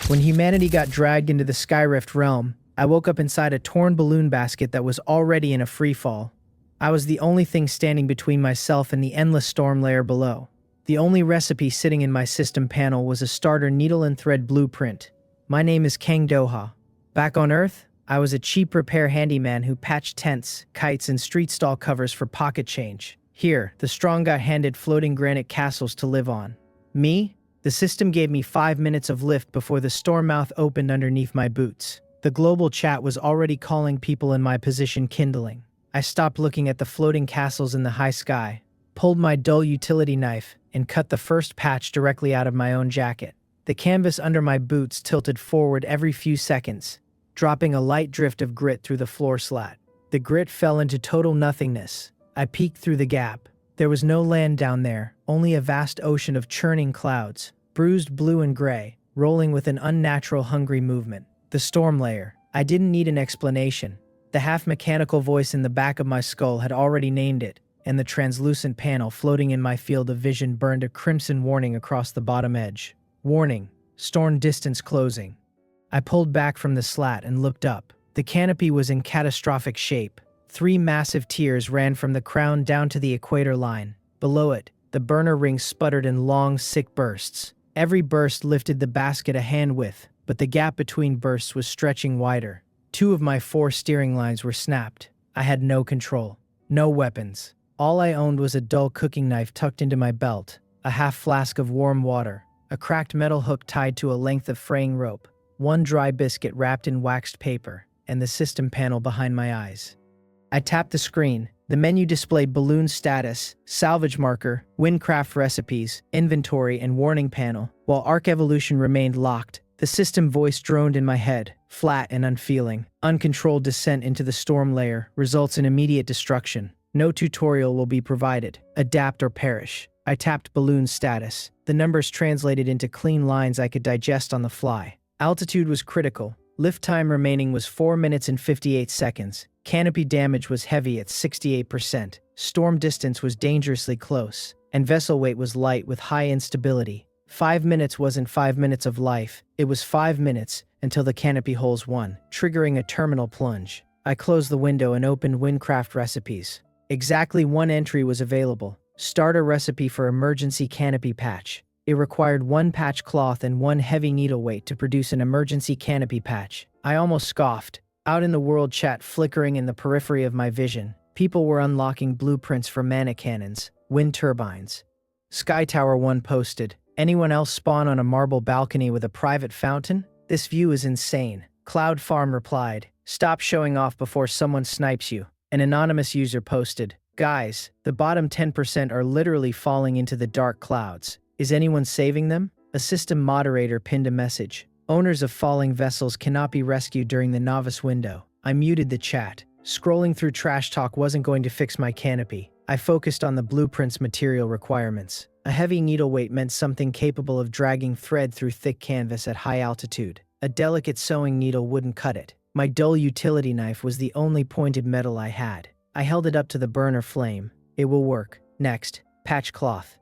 When humanity got dragged into the Skyrift realm, I woke up inside a torn balloon basket that was already in a freefall. I was the only thing standing between myself and the endless storm layer below. The only recipe sitting in my system panel was a starter needle and thread blueprint. My name is Kang Doha. Back on Earth, I was a cheap repair handyman who patched tents, kites, and street stall covers for pocket change. Here, the strong got handed floating granite castles to live on. Me? The system gave me 5 minutes of lift before the storm mouth opened underneath my boots. The global chat was already calling people in my position kindling. I stopped looking at the floating castles in the high sky, pulled my dull utility knife, and cut the first patch directly out of my own jacket. The canvas under my boots tilted forward every few seconds, dropping a light drift of grit through the floor slat. The grit fell into total nothingness. I peeked through the gap. There was no land down there, only a vast ocean of churning clouds, bruised blue and gray, rolling with an unnatural hungry movement. The storm layer. I didn't need an explanation. The half-mechanical voice in the back of my skull had already named it, and the translucent panel floating in my field of vision burned a crimson warning across the bottom edge. Warning. Storm distance closing. I pulled back from the slat and looked up. The canopy was in catastrophic shape. 3 massive tiers ran from the crown down to the equator line. Below it, the burner rings sputtered in long, sick bursts. Every burst lifted the basket a hand width, but the gap between bursts was stretching wider. 2 of my 4 steering lines were snapped. I had no control. No weapons. All I owned was a dull cooking knife tucked into my belt, a half flask of warm water, a cracked metal hook tied to a length of fraying rope, 1 dry biscuit wrapped in waxed paper, and the system panel behind my eyes. I tapped the screen. The menu displayed balloon status, salvage marker, windcraft recipes, inventory, and warning panel. While Arc Evolution remained locked, the system voice droned in my head, flat and unfeeling. Uncontrolled descent into the storm layer results in immediate destruction. No tutorial will be provided. Adapt or perish. I tapped balloon status. The numbers translated into clean lines I could digest on the fly. Altitude was critical. Lift time remaining was 4 minutes and 58 seconds. Canopy damage was heavy at 68%. Storm distance was dangerously close. And vessel weight was light with high instability. 5 minutes wasn't 5 minutes of life. It was 5 minutes until the canopy holes won, triggering a terminal plunge. I closed the window and opened Windcraft recipes. Exactly 1 entry was available. Starter recipe for emergency canopy patch. It required 1 patch cloth and 1 heavy needle weight to produce an emergency canopy patch. I almost scoffed. Out in the world chat flickering in the periphery of my vision, people were unlocking blueprints for mana cannons, wind turbines. Sky Tower 1 posted, "Anyone else spawn on a marble balcony with a private fountain? This view is insane." Cloud Farm replied, "Stop showing off before someone snipes you." An anonymous user posted, "Guys, the bottom 10% are literally falling into the dark clouds. Is anyone saving them?" A system moderator pinned a message. "Owners of falling vessels cannot be rescued during the novice window." I muted the chat. Scrolling through trash talk wasn't going to fix my canopy. I focused on the blueprint's material requirements. A heavy needle weight meant something capable of dragging thread through thick canvas at high altitude. A delicate sewing needle wouldn't cut it. My dull utility knife was the only pointed metal I had. I held it up to the burner flame. It will work. Next, patch cloth.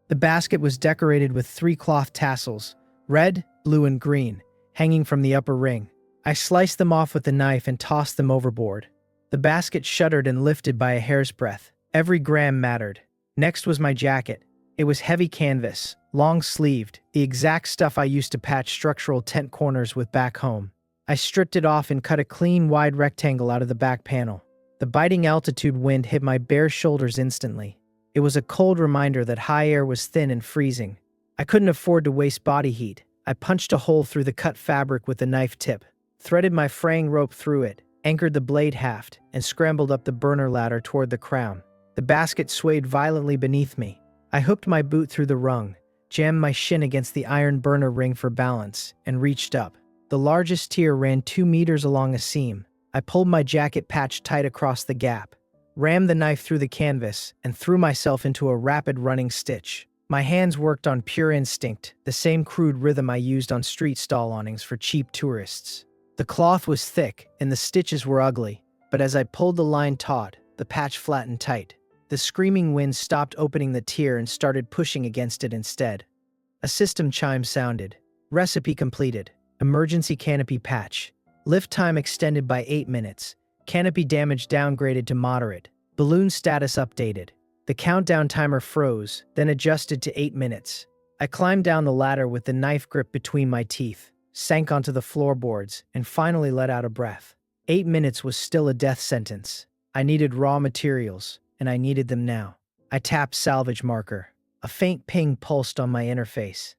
The basket was decorated with 3 cloth tassels, red, blue, and green, hanging from the upper ring. I sliced them off with the knife and tossed them overboard. The basket shuddered and lifted by a hair's breadth. Every gram mattered. Next was my jacket. It was heavy canvas, long-sleeved, the exact stuff I used to patch structural tent corners with back home. I stripped it off and cut a clean, wide rectangle out of the back panel. The biting altitude wind hit my bare shoulders instantly. It was a cold reminder that high air was thin and freezing. I couldn't afford to waste body heat. I punched a hole through the cut fabric with the knife tip, threaded my fraying rope through it, anchored the blade haft, and scrambled up the burner ladder toward the crown. The basket swayed violently beneath me. I hooked my boot through the rung, jammed my shin against the iron burner ring for balance, and reached up. The largest tier ran 2 meters along a seam. I pulled my jacket patch tight across the gap, rammed the knife through the canvas, and threw myself into a rapid running stitch. My hands worked on pure instinct, the same crude rhythm I used on street stall awnings for cheap tourists. The cloth was thick, and the stitches were ugly, but as I pulled the line taut, the patch flattened tight. The screaming wind stopped opening the tier and started pushing against it instead. A system chime sounded. Recipe completed. Emergency canopy patch. Lift time extended by 8 minutes. Canopy damage downgraded to moderate. Balloon status updated. The countdown timer froze, then adjusted to 8 minutes. I climbed down the ladder with the knife grip between my teeth, sank onto the floorboards, and finally let out a breath. 8 minutes was still a death sentence. I needed raw materials, and I needed them now. I tapped salvage marker. A faint ping pulsed on my interface.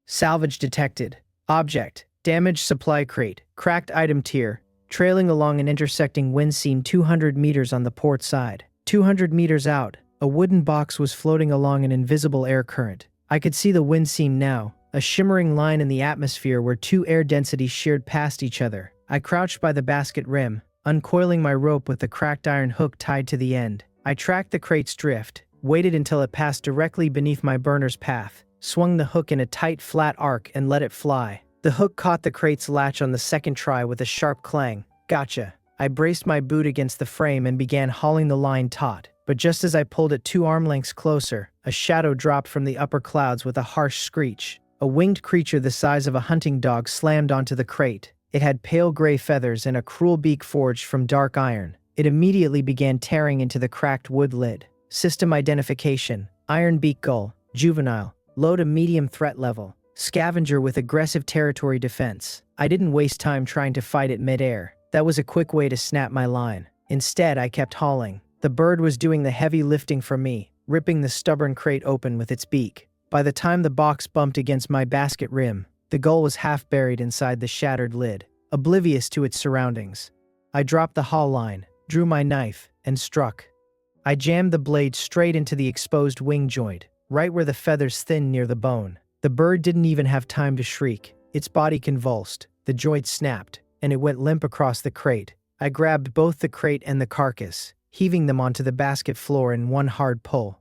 Salvage detected. Object. Damaged supply crate. Cracked item tier. Trailing along an intersecting wind seam 200 meters on the port side. 200 meters out, a wooden box was floating along an invisible air current. I could see the wind seam now, a shimmering line in the atmosphere where two air densities sheared past each other. I crouched by the basket rim, uncoiling my rope with the cracked iron hook tied to the end. I tracked the crate's drift, waited until it passed directly beneath my burner's path, swung the hook in a tight, flat arc, and let it fly. The hook caught the crate's latch on the second try with a sharp clang. Gotcha. I braced my boot against the frame and began hauling the line taut. But just as I pulled it 2 arm lengths closer, a shadow dropped from the upper clouds with a harsh screech. A winged creature the size of a hunting dog slammed onto the crate. It had pale gray feathers and a cruel beak forged from dark iron. It immediately began tearing into the cracked wood lid. System identification: iron beak gull, juvenile, low to medium threat level, scavenger with aggressive territory defense. I didn't waste time trying to fight it midair. That was a quick way to snap my line. Instead, I kept hauling. The bird was doing the heavy lifting for me, ripping the stubborn crate open with its beak. By the time the box bumped against my basket rim, the gull was half buried inside the shattered lid, oblivious to its surroundings. I dropped the haul line, drew my knife, and struck. I jammed the blade straight into the exposed wing joint, right where the feathers thinned near the bone. The bird didn't even have time to shriek. Its body convulsed, the joint snapped, and it went limp across the crate. I grabbed both the crate and the carcass, heaving them onto the basket floor in one hard pull.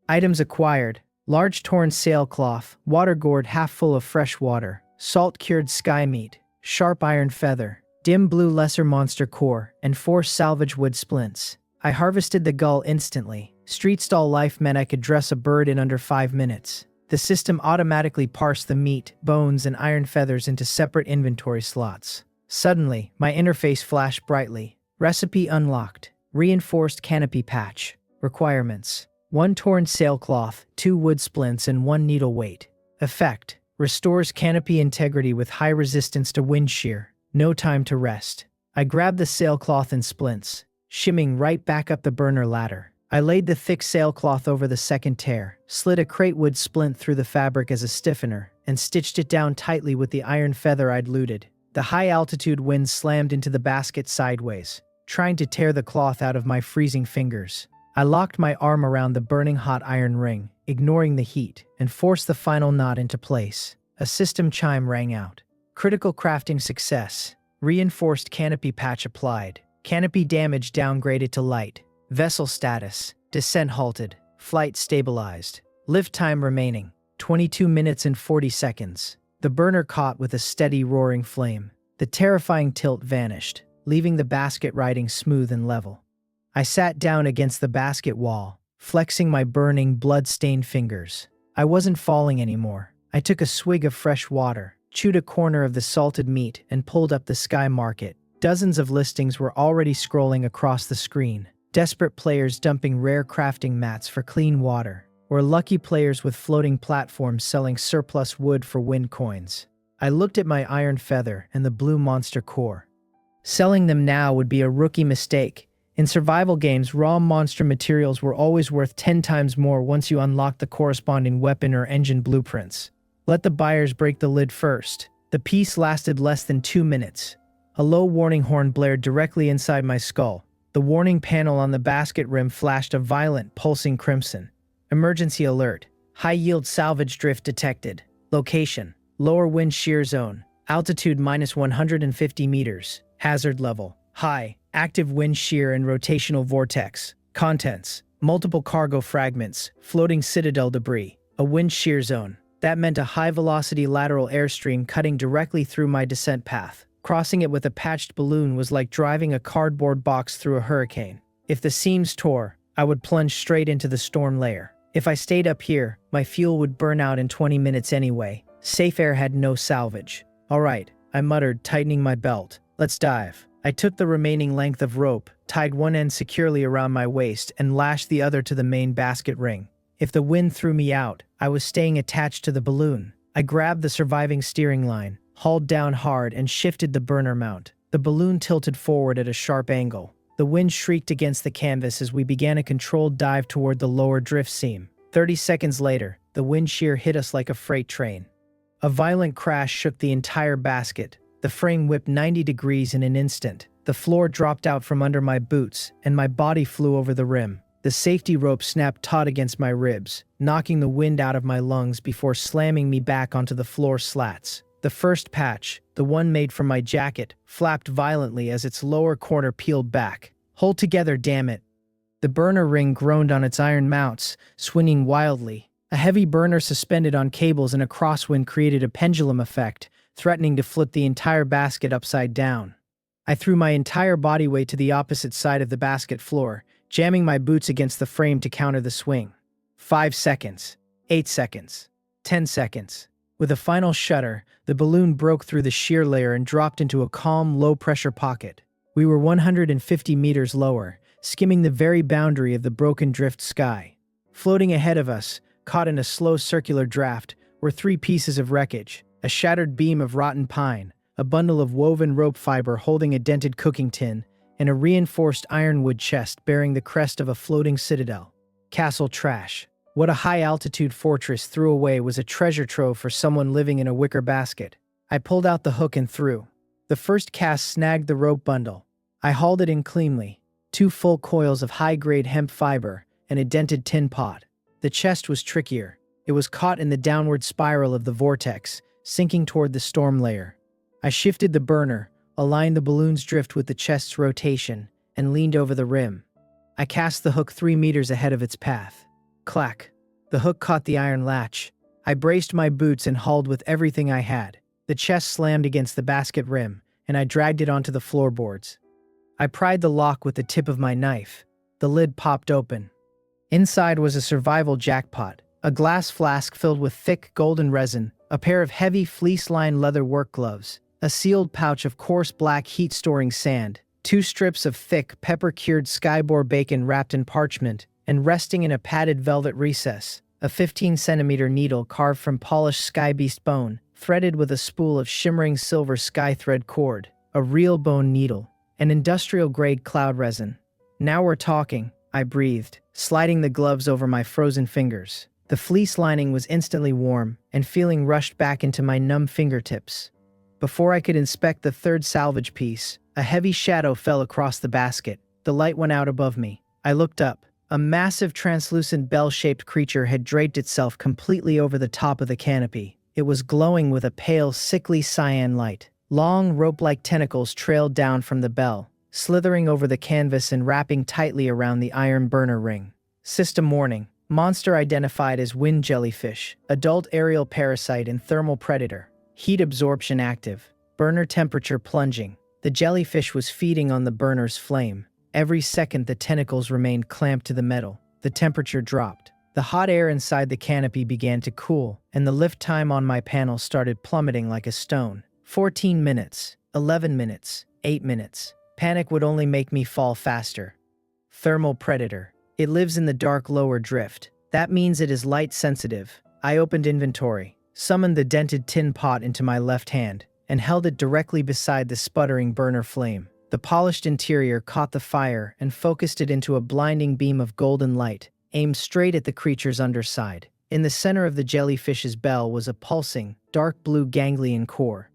Items acquired: large torn sailcloth, water gourd half full of fresh water, salt-cured sky meat, sharp iron feather, dim blue lesser monster core, and 4 salvage wood splints. I harvested the gull instantly. Street stall life meant I could dress a bird in under 5 minutes. The system automatically parsed the meat, bones, and iron feathers into separate inventory slots. Suddenly, my interface flashed brightly. Recipe unlocked. Reinforced canopy patch. Requirements: 1 torn sailcloth, 2 wood splints, and 1 needle weight. Effect: restores canopy integrity with high resistance to wind shear. No time to rest. I grabbed the sailcloth and splints, shimming right back up the burner ladder. I laid the thick sailcloth over the second tear, slid a crate wood splint through the fabric as a stiffener, and stitched it down tightly with the iron feather I'd looted. The high-altitude wind slammed into the basket sideways, trying to tear the cloth out of my freezing fingers. I locked my arm around the burning hot iron ring, ignoring the heat, and forced the final knot into place. A system chime rang out. Critical crafting success. Reinforced canopy patch applied. Canopy damage downgraded to light. Vessel status: descent halted. Flight stabilized. Lift time remaining: 22 minutes and 40 seconds. The burner caught with a steady roaring flame. The terrifying tilt vanished, leaving the basket riding smooth and level. I sat down against the basket wall, flexing my burning, blood-stained fingers. I wasn't falling anymore. I took a swig of fresh water, chewed a corner of the salted meat, and pulled up the Sky Market. Dozens of listings were already scrolling across the screen. Desperate players dumping rare crafting mats for clean water, or lucky players with floating platforms selling surplus wood for wind coins. I looked at my iron feather and the blue monster core. Selling them now would be a rookie mistake. In survival games, raw monster materials were always worth 10 times more once you unlocked the corresponding weapon or engine blueprints. Let the buyers break the lid first. The piece lasted less than 2 minutes. A low warning horn blared directly inside my skull. The warning panel on the basket rim flashed a violent, pulsing crimson. Emergency alert. High-yield salvage drift detected. Location: lower wind shear zone. Altitude -150 meters. Hazard level: high. Active wind shear and rotational vortex. Contents: multiple cargo fragments, floating citadel debris. A wind shear zone. That meant a high-velocity lateral airstream cutting directly through my descent path. Crossing it with a patched balloon was like driving a cardboard box through a hurricane. If the seams tore, I would plunge straight into the storm layer. If I stayed up here, my fuel would burn out in 20 minutes anyway. Safe Air had no salvage. Alright, I muttered, tightening my belt. Let's dive. I took the remaining length of rope, tied one end securely around my waist, and lashed the other to the main basket ring. If the wind threw me out, I was staying attached to the balloon. I grabbed the surviving steering line, hauled down hard, and shifted the burner mount. The balloon tilted forward at a sharp angle. The wind shrieked against the canvas as we began a controlled dive toward the lower drift seam. 30 seconds later, the wind shear hit us like a freight train. A violent crash shook the entire basket. The frame whipped 90 degrees in an instant. The floor dropped out from under my boots, and my body flew over the rim. The safety rope snapped taut against my ribs, knocking the wind out of my lungs before slamming me back onto the floor slats. The first patch, the one made from my jacket, flapped violently as its lower corner peeled back. Hold together, damn it. The burner ring groaned on its iron mounts, swinging wildly. A heavy burner suspended on cables in a crosswind created a pendulum effect, threatening to flip the entire basket upside down. I threw my entire body weight to the opposite side of the basket floor, jamming my boots against the frame to counter the swing. 5 seconds. 8 seconds. 10 seconds. With a final shudder, the balloon broke through the shear layer and dropped into a calm, low-pressure pocket. We were 150 meters lower, skimming the very boundary of the broken drift sky. Floating ahead of us, caught in a slow circular draft, were 3 pieces of wreckage: a shattered beam of rotten pine, a bundle of woven rope fiber holding a dented cooking tin, and a reinforced ironwood chest bearing the crest of a floating citadel. Castle trash. What a high-altitude fortress threw away was a treasure trove for someone living in a wicker basket. I pulled out the hook and threw. The first cast snagged the rope bundle. I hauled it in cleanly. 2 full coils of high-grade hemp fiber and a dented tin pot. The chest was trickier. It was caught in the downward spiral of the vortex, sinking toward the storm layer. I shifted the burner, aligned the balloon's drift with the chest's rotation, and leaned over the rim. I cast the hook 3 meters ahead of its path. Clack. The hook caught the iron latch. I braced my boots and hauled with everything I had. The chest slammed against the basket rim, and I dragged it onto the floorboards. I pried the lock with the tip of my knife. The lid popped open. Inside was a survival jackpot, a glass flask filled with thick golden resin, a pair of heavy fleece-lined leather work gloves, a sealed pouch of coarse black heat-storing sand, 2 strips of thick pepper-cured skyboar bacon wrapped in parchment, and resting in a padded velvet recess, a 15-centimeter needle carved from polished skybeast bone, threaded with a spool of shimmering silver skythread cord, a real bone needle, and industrial-grade cloud resin. Now we're talking, I breathed, sliding the gloves over my frozen fingers. The fleece lining was instantly warm, and feeling rushed back into my numb fingertips. Before I could inspect the third salvage piece, a heavy shadow fell across the basket. The light went out above me. I looked up. A massive translucent bell-shaped creature had draped itself completely over the top of the canopy. It was glowing with a pale, sickly cyan light. Long, rope-like tentacles trailed down from the bell, slithering over the canvas and wrapping tightly around the iron burner ring. System warning. Monster identified as wind jellyfish, adult aerial parasite and thermal predator. Heat absorption active. Burner temperature plunging. The jellyfish was feeding on the burner's flame. Every second the tentacles remained clamped to the metal. The temperature dropped. The hot air inside the canopy began to cool, and the lift time on my panel started plummeting like a stone. 14 minutes. 11 minutes. 8 minutes. Panic would only make me fall faster. Thermal predator. It lives in the dark lower drift. That means it is light sensitive. I opened inventory, summoned the dented tin pot into my left hand, and held it directly beside the sputtering burner flame. The polished interior caught the fire and focused it into a blinding beam of golden light, aimed straight at the creature's underside. In the center of the jellyfish's bell was a pulsing, dark blue ganglion core.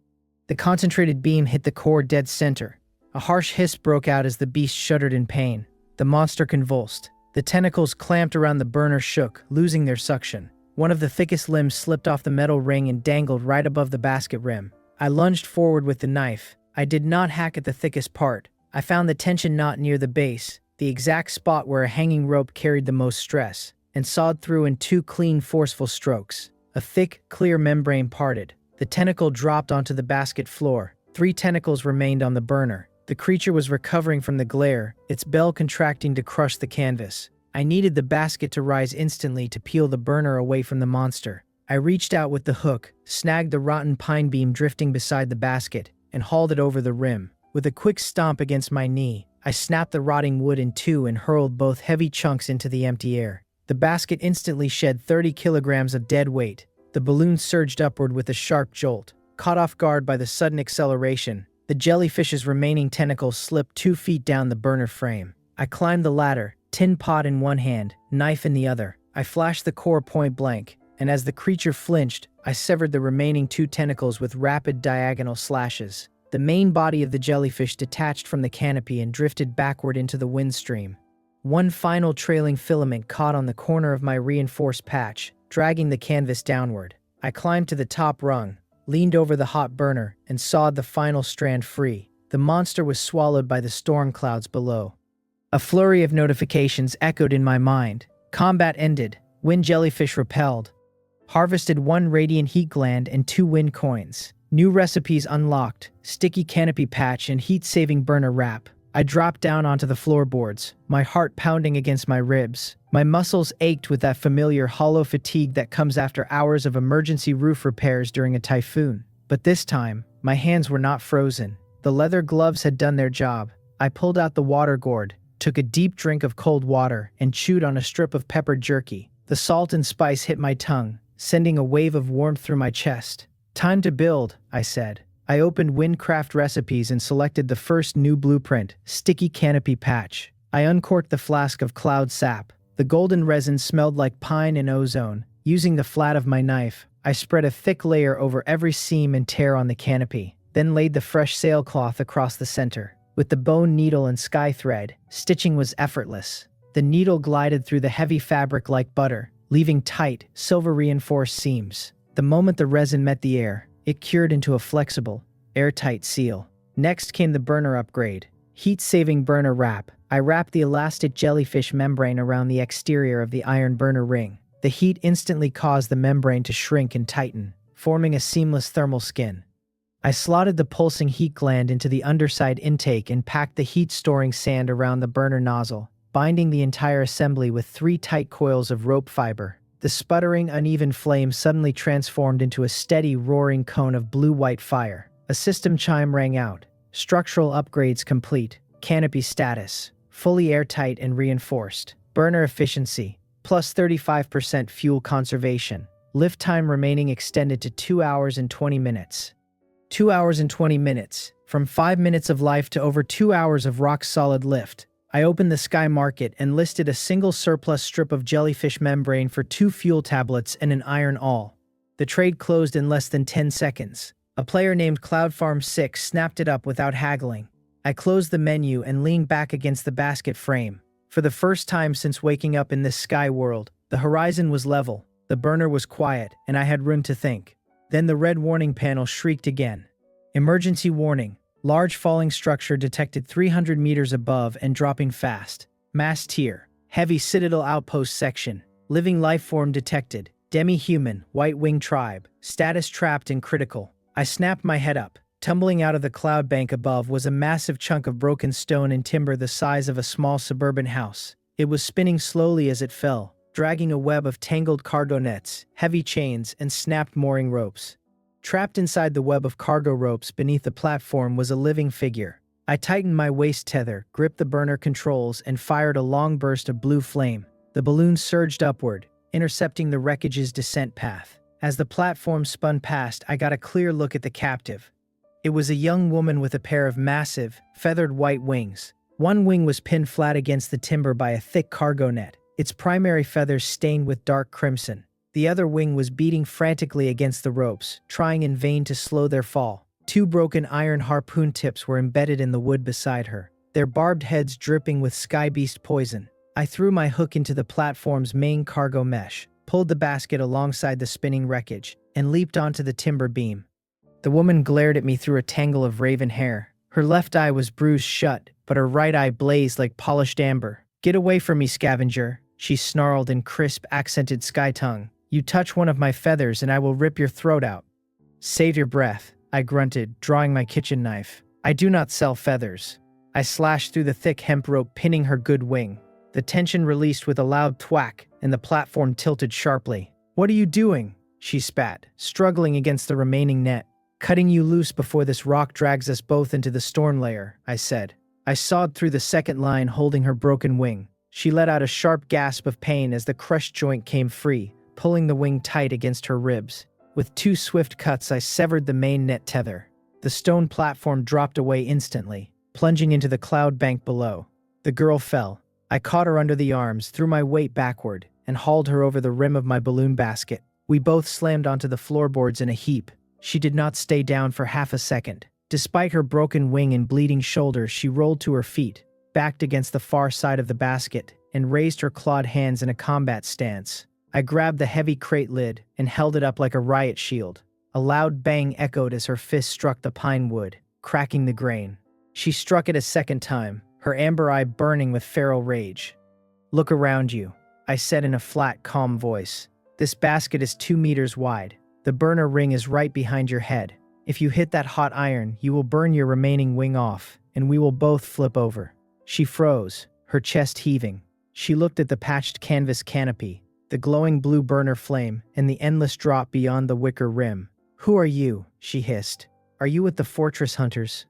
The concentrated beam hit the core dead center. A harsh hiss broke out as the beast shuddered in pain. The monster convulsed. The tentacles clamped around the burner shook, losing their suction. One of the thickest limbs slipped off the metal ring and dangled right above the basket rim. I lunged forward with the knife. I did not hack at the thickest part. I found the tension knot near the base, the exact spot where a hanging rope carried the most stress, and sawed through in 2 clean, forceful strokes. A thick, clear membrane parted. The tentacle dropped onto the basket floor. 3 tentacles remained on the burner. The creature was recovering from the glare, its bell contracting to crush the canvas. I needed the basket to rise instantly to peel the burner away from the monster. I reached out with the hook, snagged the rotten pine beam drifting beside the basket, and hauled it over the rim. With a quick stomp against my knee, I snapped the rotting wood in two and hurled both heavy chunks into the empty air. The basket instantly shed 30 kilograms of dead weight. The balloon surged upward with a sharp jolt. Caught off guard by the sudden acceleration, the jellyfish's remaining tentacles slipped 2 feet down the burner frame. I climbed the ladder, tin pot in one hand, knife in the other. I flashed the core point blank, and as the creature flinched, I severed the remaining 2 tentacles with rapid diagonal slashes. The main body of the jellyfish detached from the canopy and drifted backward into the wind stream. One final trailing filament caught on the corner of my reinforced patch, dragging the canvas downward. I climbed to the top rung, leaned over the hot burner, and sawed the final strand free. The monster was swallowed by the storm clouds below. A flurry of notifications echoed in my mind. Combat ended. Wind jellyfish repelled. Harvested 1 radiant heat gland and 2 wind coins. New recipes unlocked. Sticky canopy patch and heat-saving burner wrap. I dropped down onto the floorboards, my heart pounding against my ribs. My muscles ached with that familiar hollow fatigue that comes after hours of emergency roof repairs during a typhoon. But this time, my hands were not frozen. The leather gloves had done their job. I pulled out the water gourd, took a deep drink of cold water, and chewed on a strip of peppered jerky. The salt and spice hit my tongue, sending a wave of warmth through my chest. Time to build, I said. I opened Windcraft recipes and selected the first new blueprint, sticky canopy patch. I uncorked the flask of cloud sap. The golden resin smelled like pine and ozone. Using the flat of my knife, I spread a thick layer over every seam and tear on the canopy, then laid the fresh sailcloth across the center. With the bone needle and sky thread, stitching was effortless. The needle glided through the heavy fabric like butter, leaving tight, silver-reinforced seams. The moment the resin met the air, it cured into a flexible, airtight seal. Next came the burner upgrade. Heat-saving burner wrap. I wrapped the elastic jellyfish membrane around the exterior of the iron burner ring. The heat instantly caused the membrane to shrink and tighten, forming a seamless thermal skin. I slotted the pulsing heat gland into the underside intake and packed the heat-storing sand around the burner nozzle, binding the entire assembly with 3 tight coils of rope fiber. The sputtering, uneven flame suddenly transformed into a steady, roaring cone of blue-white fire. A system chime rang out. Structural upgrades complete. Canopy status. Fully airtight and reinforced. Burner efficiency. Plus 35% fuel conservation. Lift time remaining extended to 2 hours and 20 minutes. 2 hours and 20 minutes. From 5 minutes of life to over 2 hours of rock-solid lift. I opened the Sky Market and listed a single surplus strip of jellyfish membrane for 2 fuel tablets and an iron awl. The trade closed in less than 10 seconds. A player named CloudFarm6 snapped it up without haggling. I closed the menu and leaned back against the basket frame. For the first time since waking up in this sky world, the horizon was level, the burner was quiet, and I had room to think. Then the red warning panel shrieked again. Emergency warning. Large falling structure detected 300 meters above and dropping fast. Mass tier. Heavy citadel outpost section. Living life form detected. Demi-human, white-winged tribe. Status trapped and critical. I snapped my head up. Tumbling out of the cloud bank above was a massive chunk of broken stone and timber the size of a small suburban house. It was spinning slowly as it fell, dragging a web of tangled cargo nets, heavy chains, and snapped mooring ropes. Trapped inside the web of cargo ropes beneath the platform was a living figure. I tightened my waist tether, gripped the burner controls, and fired a long burst of blue flame. The balloon surged upward, intercepting the wreckage's descent path. As the platform spun past, I got a clear look at the captive. It was a young woman with a pair of massive, feathered white wings. One wing was pinned flat against the timber by a thick cargo net, its primary feathers stained with dark crimson. The other wing was beating frantically against the ropes, trying in vain to slow their fall. 2 broken iron harpoon tips were embedded in the wood beside her, their barbed heads dripping with sky beast poison. I threw my hook into the platform's main cargo mesh, pulled the basket alongside the spinning wreckage, and leaped onto the timber beam. The woman glared at me through a tangle of raven hair. Her left eye was bruised shut, but her right eye blazed like polished amber. "Get away from me, scavenger," she snarled in crisp, accented sky tongue. "You touch one of my feathers and I will rip your throat out." "Save your breath," I grunted, drawing my kitchen knife. "I do not sell feathers." I slashed through the thick hemp rope pinning her good wing. The tension released with a loud thwack, and the platform tilted sharply. "What are you doing?" she spat, struggling against the remaining net. Cutting you loose before this rock drags us both into the storm layer, I said. I sawed through the second line holding her broken wing. She let out a sharp gasp of pain as the crushed joint came free, pulling the wing tight against her ribs. With 2 swift cuts, I severed the main net tether. The stone platform dropped away instantly, plunging into the cloud bank below. The girl fell. I caught her under the arms, threw my weight backward, and hauled her over the rim of my balloon basket. We both slammed onto the floorboards in a heap. She did not stay down for half a second. Despite her broken wing and bleeding shoulders, she rolled to her feet, backed against the far side of the basket, and raised her clawed hands in a combat stance. I grabbed the heavy crate lid and held it up like a riot shield. A loud bang echoed as her fist struck the pine wood, cracking the grain. She struck it a second time, her amber eye burning with feral rage. "Look around you," I said in a flat, calm voice. "This basket is 2 meters wide. The burner ring is right behind your head. If you hit that hot iron, you will burn your remaining wing off, and we will both flip over." She froze, her chest heaving. She looked at the patched canvas canopy, the glowing blue burner flame, and the endless drop beyond the wicker rim. "Who are you?" she hissed. "Are you with the fortress hunters?"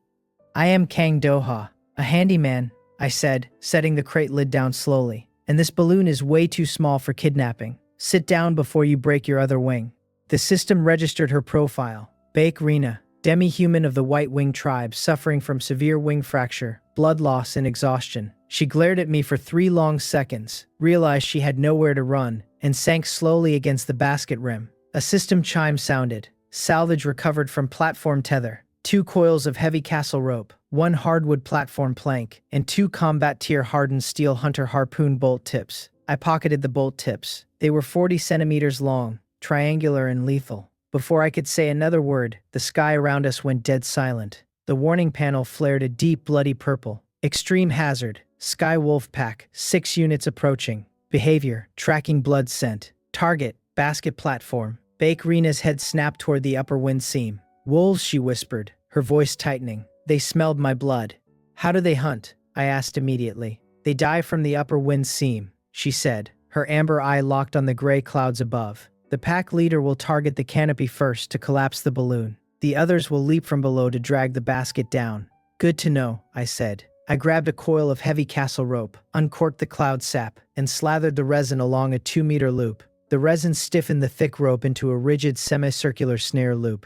"I am Kang Doha, a handyman," I said, setting the crate lid down slowly. "And this balloon is way too small for kidnapping. Sit down before you break your other wing." The system registered her profile. Bake Rena, demi-human of the White Wing tribe suffering from severe wing fracture, blood loss, and exhaustion. She glared at me for 3 long seconds, realized she had nowhere to run, and sank slowly against the basket rim. A system chime sounded. Salvage recovered from platform tether. 2 coils of heavy castle rope, 1 hardwood platform plank, and 2 combat tier hardened steel hunter harpoon bolt tips. I pocketed the bolt tips. They were 40 centimeters long, triangular and lethal. Before I could say another word, the sky around us went dead silent. The warning panel flared a deep bloody purple. Extreme hazard. Sky Wolf Pack, 6 units approaching. Behavior, tracking blood scent. Target, basket platform. Bake Rena's head snapped toward the upper wind seam. "Wolves," she whispered, her voice tightening. "They smelled my blood." "How do they hunt?" I asked immediately. "They dive from the upper wind seam," she said, her amber eye locked on the gray clouds above. "The pack leader will target the canopy first to collapse the balloon. The others will leap from below to drag the basket down." "Good to know," I said. I grabbed a coil of heavy castle rope, uncorked the cloud sap, and slathered the resin along a 2-meter loop. The resin stiffened the thick rope into a rigid semicircular snare loop.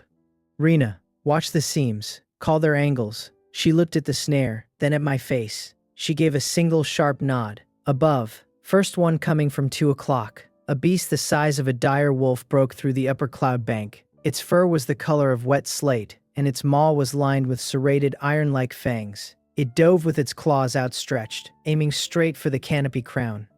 "Rena, watch the seams. Call their angles." She looked at the snare, then at my face. She gave a single sharp nod. "Above. First one coming from 2 o'clock. A beast the size of a dire wolf broke through the upper cloud bank. Its fur was the color of wet slate, and its maw was lined with serrated iron-like fangs. It dove with its claws outstretched, aiming straight for the canopy crown.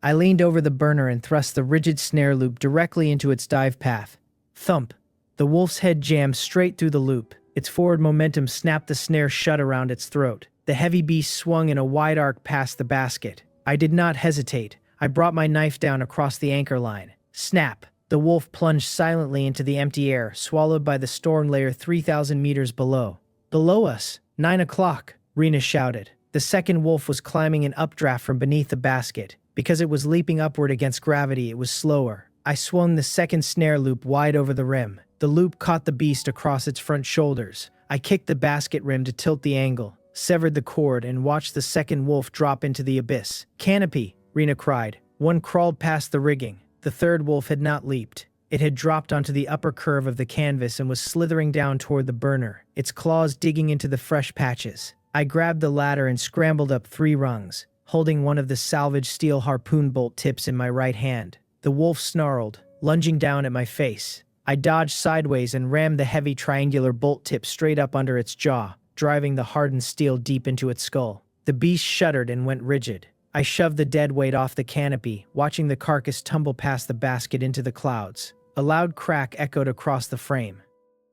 I leaned over the burner and thrust the rigid snare loop directly into its dive path. Thump! The wolf's head jammed straight through the loop. Its forward momentum snapped the snare shut around its throat. The heavy beast swung in a wide arc past the basket. I did not hesitate. I brought my knife down across the anchor line. Snap! The wolf plunged silently into the empty air, swallowed by the storm layer 3,000 meters below. "Below us! 9 o'clock!" Rena shouted. The second wolf was climbing an updraft from beneath the basket. Because it was leaping upward against gravity, it was slower. I swung the second snare loop wide over the rim. The loop caught the beast across its front shoulders. I kicked the basket rim to tilt the angle, severed the cord, and watched the second wolf drop into the abyss. "Canopy!" Rena cried. One crawled past the rigging. The third wolf had not leaped. It had dropped onto the upper curve of the canvas and was slithering down toward the burner, its claws digging into the fresh patches. I grabbed the ladder and scrambled up 3 rungs, holding one of the salvaged steel harpoon bolt tips in my right hand. The wolf snarled, lunging down at my face. I dodged sideways and rammed the heavy triangular bolt tip straight up under its jaw, driving the hardened steel deep into its skull. The beast shuddered and went rigid. I shoved the dead weight off the canopy, watching the carcass tumble past the basket into the clouds. A loud crack echoed across the frame.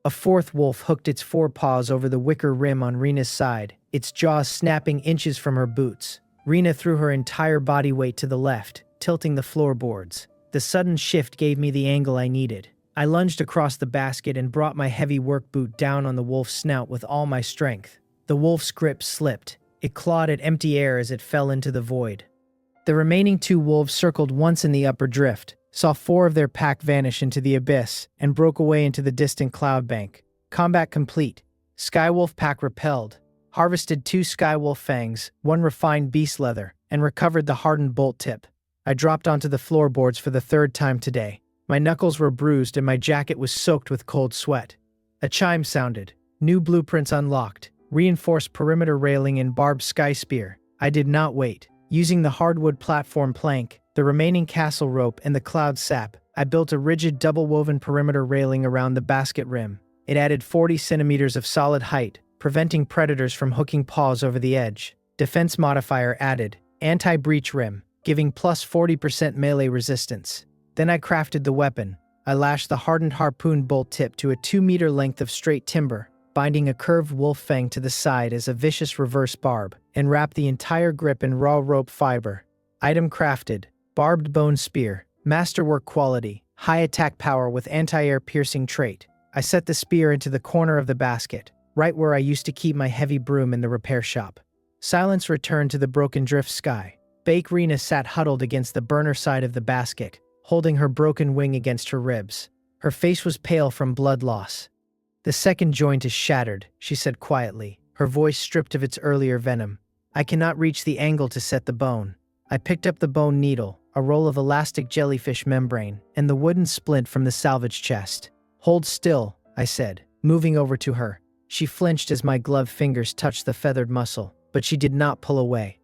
A fourth wolf hooked its forepaws over the wicker rim on Rena's side, its jaws snapping inches from her boots. Rena threw her entire body weight to the left, tilting the floorboards. The sudden shift gave me the angle I needed. I lunged across the basket and brought my heavy work boot down on the wolf's snout with all my strength. The wolf's grip slipped. It clawed at empty air as it fell into the void. The remaining 2 wolves circled once in the upper drift, saw 4 of their pack vanish into the abyss, and broke away into the distant cloud bank. Combat complete. Skywolf pack repelled. Harvested 2 skywolf fangs, 1 refined beast leather, and recovered the hardened bolt tip. I dropped onto the floorboards for the 3rd time today. My knuckles were bruised and my jacket was soaked with cold sweat. A chime sounded. New blueprints unlocked. Reinforced perimeter railing and barbed sky spear. I did not wait. Using the hardwood platform plank, the remaining castle rope, and the cloud sap, I built a rigid double-woven perimeter railing around the basket rim. It added 40 centimeters of solid height, preventing predators from hooking paws over the edge. Defense modifier added. Anti-breach rim, giving plus 40% melee resistance. Then I crafted the weapon. I lashed the hardened harpoon bolt tip to a 2-meter length of straight timber, binding a curved wolf fang to the side as a vicious reverse barb, and wrapped the entire grip in raw rope fiber. Item crafted. Barbed bone spear. Masterwork quality. High attack power with anti-air piercing trait. I set the spear into the corner of the basket, right where I used to keep my heavy broom in the repair shop. Silence returned to the broken drift sky. Rena sat huddled against the burner side of the basket, holding her broken wing against her ribs. Her face was pale from blood loss. "The second joint is shattered," she said quietly, her voice stripped of its earlier venom. "I cannot reach the angle to set the bone." I picked up the bone needle, a roll of elastic jellyfish membrane, and the wooden splint from the salvage chest. "Hold still," I said, moving over to her. She flinched as my gloved fingers touched the feathered muscle, but she did not pull away.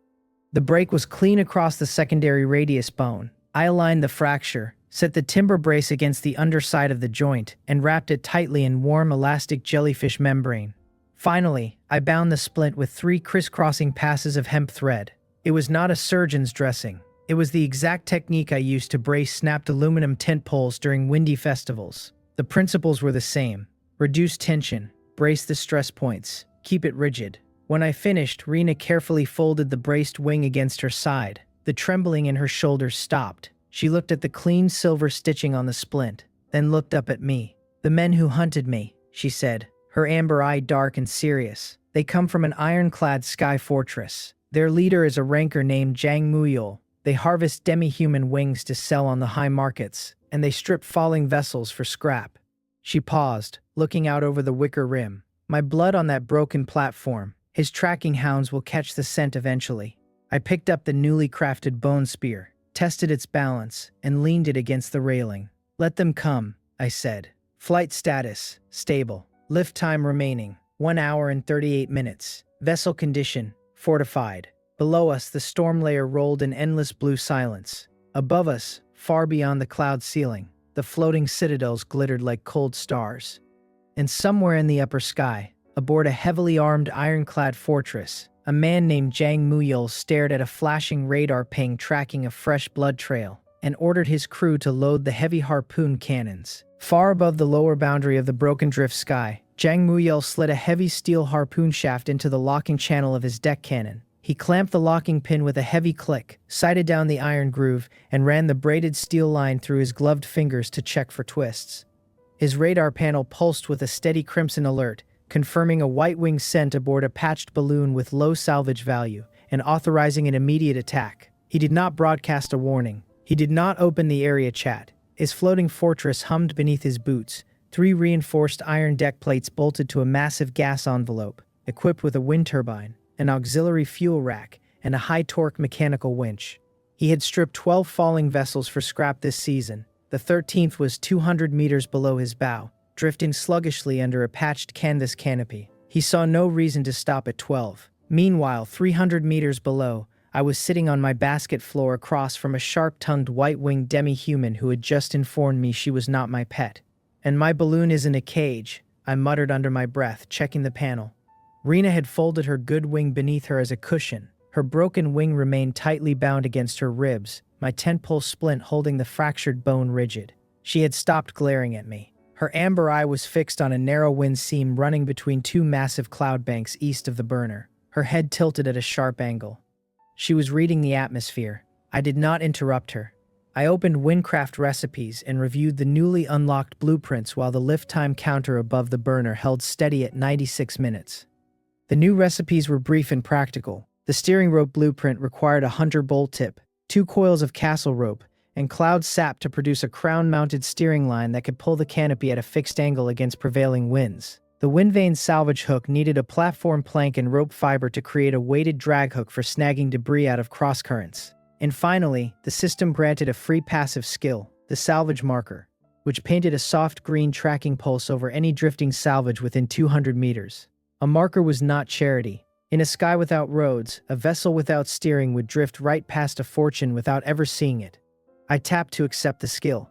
The break was clean across the secondary radius bone. I aligned the fracture, set the timber brace against the underside of the joint, and wrapped it tightly in warm elastic jellyfish membrane. Finally, I bound the splint with 3 crisscrossing passes of hemp thread. It was not a surgeon's dressing. It was the exact technique I used to brace snapped aluminum tent poles during windy festivals. The principles were the same. Reduce tension, brace the stress points, keep it rigid. When I finished, Rena carefully folded the braced wing against her side. The trembling in her shoulders stopped. She looked at the clean silver stitching on the splint, then looked up at me. "The men who hunted me," she said, her amber eye dark and serious. "They come from an ironclad sky fortress. Their leader is a ranker named Jang Muyol. They harvest demi-human wings to sell on the high markets, and they strip falling vessels for scrap." She paused, looking out over the wicker rim. "My blood on that broken platform. His tracking hounds will catch the scent eventually." I picked up the newly crafted bone spear, tested its balance, and leaned it against the railing. "Let them come," I said. "Flight status, stable. Lift time remaining, 1 hour and 38 minutes. Vessel condition, fortified." Below us, the storm layer rolled in endless blue silence. Above us, far beyond the cloud ceiling, the floating citadels glittered like cold stars. And somewhere in the upper sky, aboard a heavily armed ironclad fortress, a man named Jang Muyol stared at a flashing radar ping tracking a fresh blood trail, and ordered his crew to load the heavy harpoon cannons. Far above the lower boundary of the broken drift sky, Jang Muyol slid a heavy steel harpoon shaft into the locking channel of his deck cannon. He clamped the locking pin with a heavy click, sighted down the iron groove, and ran the braided steel line through his gloved fingers to check for twists. His radar panel pulsed with a steady crimson alert, confirming a white-wing scent aboard a patched balloon with low salvage value, and authorizing an immediate attack. He did not broadcast a warning. He did not open the area chat. His floating fortress hummed beneath his boots. 3 reinforced iron deck plates bolted to a massive gas envelope, equipped with a wind turbine, an auxiliary fuel rack, and a high-torque mechanical winch. He had stripped 12 falling vessels for scrap this season. The 13th was 200 meters below his bow, drifting sluggishly under a patched canvas canopy. He saw no reason to stop at 12. Meanwhile, 300 meters below, I was sitting on my basket floor across from a sharp-tongued white-winged demi-human who had just informed me she was not my pet. "And my balloon is in a cage," I muttered under my breath, checking the panel. Rena had folded her good wing beneath her as a cushion. Her broken wing remained tightly bound against her ribs, my tent-pole splint holding the fractured bone rigid. She had stopped glaring at me. Her amber eye was fixed on a narrow wind seam running between 2 massive cloud banks east of the burner, her head tilted at a sharp angle. She was reading the atmosphere. I did not interrupt her. I opened Windcraft recipes and reviewed the newly unlocked blueprints while the lift time counter above the burner held steady at 96 minutes. The new recipes were brief and practical. The steering rope blueprint required a hunter bolt tip, 2 coils of castle rope, and cloud sap to produce a crown-mounted steering line that could pull the canopy at a fixed angle against prevailing winds. The wind vane salvage hook needed a platform plank and rope fiber to create a weighted drag hook for snagging debris out of crosscurrents. And finally, the system granted a free passive skill, the salvage marker, which painted a soft green tracking pulse over any drifting salvage within 200 meters. A marker was not charity. In a sky without roads, a vessel without steering would drift right past a fortune without ever seeing it. I tapped to accept the skill.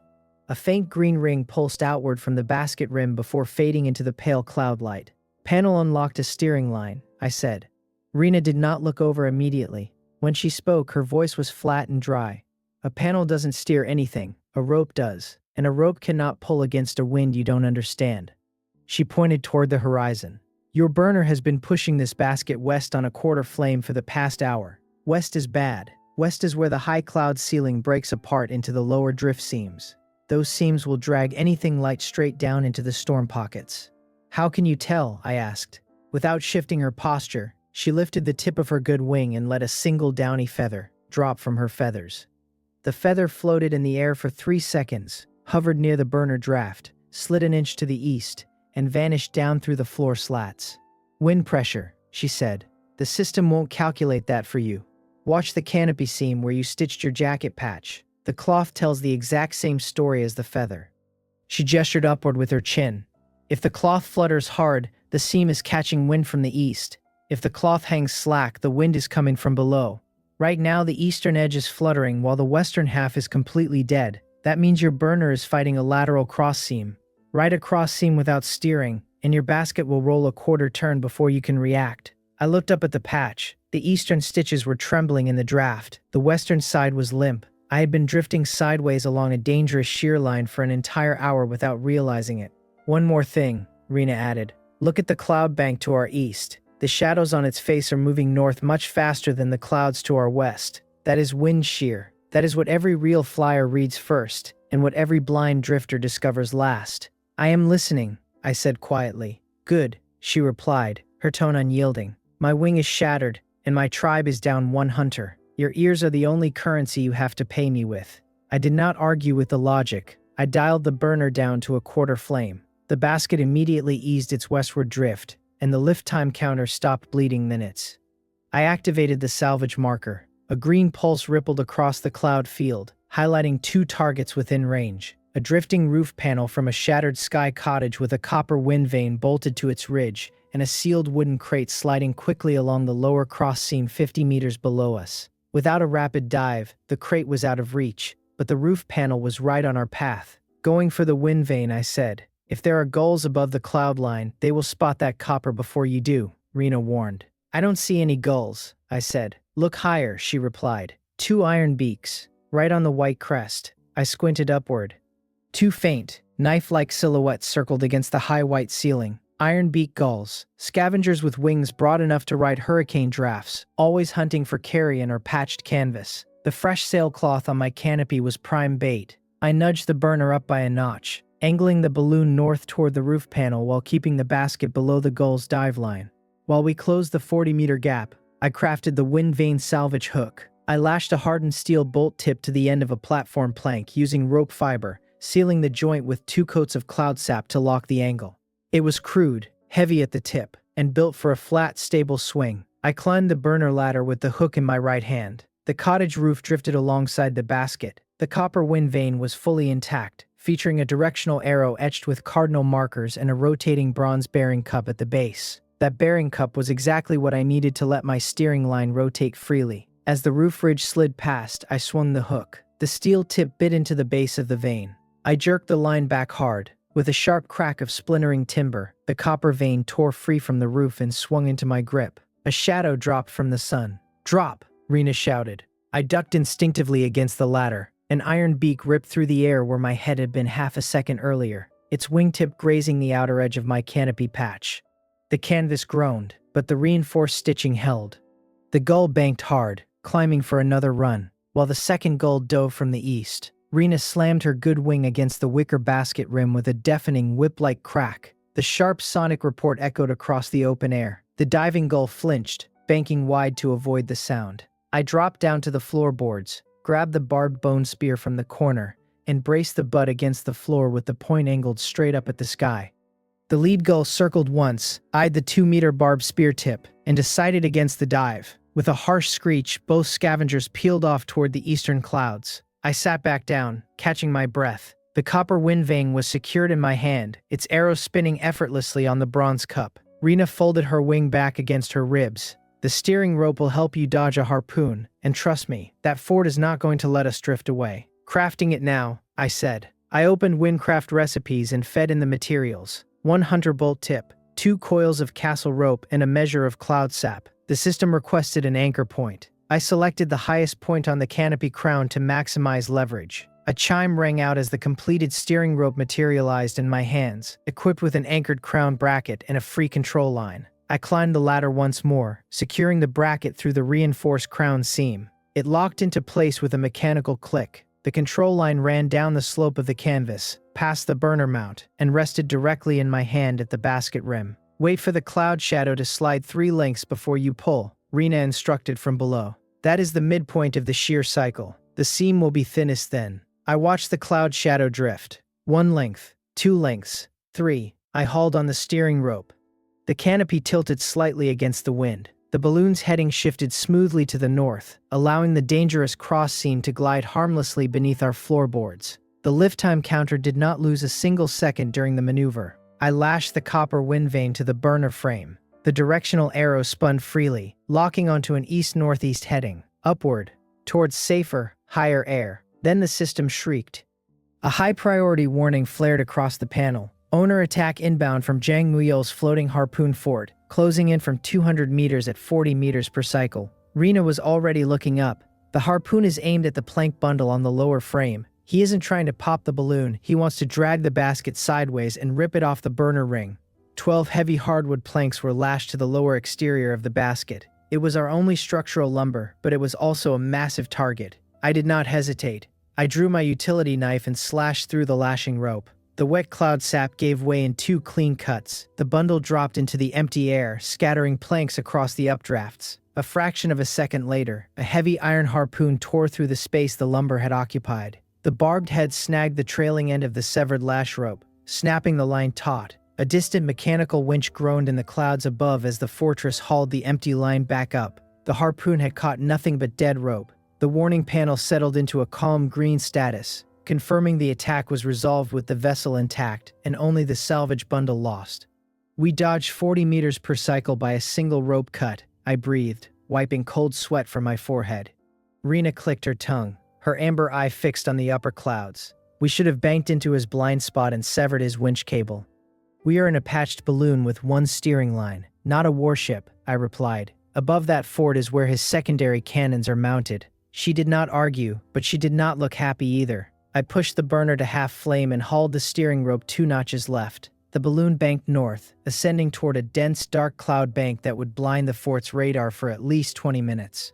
A faint green ring pulsed outward from the basket rim before fading into the pale cloud light. Panel unlocked a steering line, I said. Rena did not look over immediately. When she spoke, her voice was flat and dry. A panel doesn't steer anything, a rope does, and a rope cannot pull against a wind you don't understand. She pointed toward the horizon. Your burner has been pushing this basket west on a quarter flame for the past hour. West is bad. West is where the high cloud ceiling breaks apart into the lower drift seams. Those seams will drag anything light straight down into the storm pockets. How can you tell? I asked. Without shifting her posture, she lifted the tip of her good wing and let a single downy feather drop from her feathers. The feather floated in the air for 3 seconds, hovered near the burner draft, slid an inch to the east, and vanished down through the floor slats. Wind pressure, she said. The system won't calculate that for you. Watch the canopy seam where you stitched your jacket patch. The cloth tells the exact same story as the feather. She gestured upward with her chin. If the cloth flutters hard, the seam is catching wind from the east. If the cloth hangs slack, the wind is coming from below. Right now, the eastern edge is fluttering while the western half is completely dead. That means your burner is fighting a lateral cross seam. Ride a cross seam without steering, and your basket will roll a quarter turn before you can react. I looked up at the patch. The eastern stitches were trembling in the draft. The western side was limp. I had been drifting sideways along a dangerous shear line for an entire hour without realizing it. One more thing, Rena added. Look at the cloud bank to our east. The shadows on its face are moving north much faster than the clouds to our west. That is wind shear. That is what every real flyer reads first, and what every blind drifter discovers last. I am listening, I said quietly. Good, she replied, her tone unyielding. My wing is shattered, and my tribe is down one hunter. Your ears are the only currency you have to pay me with. I did not argue with the logic. I dialed the burner down to a quarter flame. The basket immediately eased its westward drift, and the lift time counter stopped bleeding minutes. I activated the salvage marker. A green pulse rippled across the cloud field, highlighting 2 targets within range. A drifting roof panel from a shattered sky cottage with a copper wind vane bolted to its ridge, and a sealed wooden crate sliding quickly along the lower cross seam 50 meters below us. Without a rapid dive, the crate was out of reach, but the roof panel was right on our path. Going for the wind vane, I said. If there are gulls above the cloud line, they will spot that copper before you do, Rena warned. I don't see any gulls, I said. Look higher, she replied. 2 iron beaks, right on the white crest. I squinted upward. 2 faint, knife-like silhouettes circled against the high white ceiling. Iron beak gulls, scavengers with wings broad enough to ride hurricane drafts, always hunting for carrion or patched canvas. The fresh sailcloth on my canopy was prime bait. I nudged the burner up by a notch, angling the balloon north toward the roof panel while keeping the basket below the gull's dive line. While we closed the 40-meter gap, I crafted the wind vane salvage hook. I lashed a hardened steel bolt tip to the end of a platform plank using rope fiber, sealing the joint with 2 coats of cloud sap to lock the angle. It was crude, heavy at the tip, and built for a flat, stable swing. I climbed the burner ladder with the hook in my right hand. The cottage roof drifted alongside the basket. The copper wind vane was fully intact, featuring a directional arrow etched with cardinal markers and a rotating bronze bearing cup at the base. That bearing cup was exactly what I needed to let my steering line rotate freely. As the roof ridge slid past, I swung the hook. The steel tip bit into the base of the vane. I jerked the line back hard. With a sharp crack of splintering timber, the copper vane tore free from the roof and swung into my grip. A shadow dropped from the sun. Drop, Rena shouted. I ducked instinctively against the ladder. An iron beak ripped through the air where my head had been half a second earlier, its wingtip grazing the outer edge of my canopy patch. The canvas groaned, but the reinforced stitching held. The gull banked hard, climbing for another run, while the second gull dove from the east. Rena slammed her good wing against the wicker basket rim with a deafening whip-like crack. The sharp sonic report echoed across the open air. The diving gull flinched, banking wide to avoid the sound. I dropped down to the floorboards, grabbed the barbed bone spear from the corner and braced the butt against the floor with the point angled straight up at the sky. The lead gull circled once, eyed the 2-meter barbed spear tip, and decided against the dive. With a harsh screech, both scavengers peeled off toward the eastern clouds. I sat back down, catching my breath. The copper wind vane was secured in my hand, its arrow spinning effortlessly on the bronze cup. Rena folded her wing back against her ribs. The steering rope will help you dodge a harpoon, and trust me, that fort is not going to let us drift away. Crafting it now, I said. I opened Windcraft recipes and fed in the materials. 1 hunter bolt tip, 2 coils of castle rope, and a measure of cloud sap. The system requested an anchor point. I selected the highest point on the canopy crown to maximize leverage. A chime rang out as the completed steering rope materialized in my hands, equipped with an anchored crown bracket and a free control line. I climbed the ladder once more, securing the bracket through the reinforced crown seam. It locked into place with a mechanical click. The control line ran down the slope of the canvas, past the burner mount, and rested directly in my hand at the basket rim. Wait for the cloud shadow to slide 3 lengths before you pull, Rena instructed from below. That is the midpoint of the shear cycle. The seam will be thinnest then. I watched the cloud shadow drift. 1 length, 2 lengths, 3. I hauled on the steering rope. The canopy tilted slightly against the wind. The balloon's heading shifted smoothly to the north, allowing the dangerous cross seam to glide harmlessly beneath our floorboards. The lift time counter did not lose a single second during the maneuver. I lashed the copper wind vane to the burner frame. The directional arrow spun freely, locking onto an east-northeast heading, upward, towards safer, higher air. Then the system shrieked. A high-priority warning flared across the panel. Owner attack inbound from Zhang Muyo's floating harpoon fort, closing in from 200 meters at 40 meters per cycle. Rena was already looking up. The harpoon is aimed at the plank bundle on the lower frame. He isn't trying to pop the balloon, he wants to drag the basket sideways and rip it off the burner ring. 12 heavy hardwood planks were lashed to the lower exterior of the basket. It was our only structural lumber, but it was also a massive target. I did not hesitate. I drew my utility knife and slashed through the lashing rope. The wet cloud sap gave way in 2 clean cuts. The bundle dropped into the empty air, scattering planks across the updrafts. A fraction of a second later, a heavy iron harpoon tore through the space the lumber had occupied. The barbed head snagged the trailing end of the severed lash rope, snapping the line taut. A distant mechanical winch groaned in the clouds above as the fortress hauled the empty line back up. The harpoon had caught nothing but dead rope. The warning panel settled into a calm green status, confirming the attack was resolved with the vessel intact and only the salvage bundle lost. We dodged 40 meters per cycle by a single rope cut, I breathed, wiping cold sweat from my forehead. Rena clicked her tongue, her amber eye fixed on the upper clouds. We should have banked into his blind spot and severed his winch cable. We are in a patched balloon with 1 steering line, not a warship, I replied. Above that fort is where his secondary cannons are mounted. She did not argue, but she did not look happy either. I pushed the burner to half flame and hauled the steering rope 2 notches left. The balloon banked north, ascending toward a dense, dark cloud bank that would blind the fort's radar for at least 20 minutes.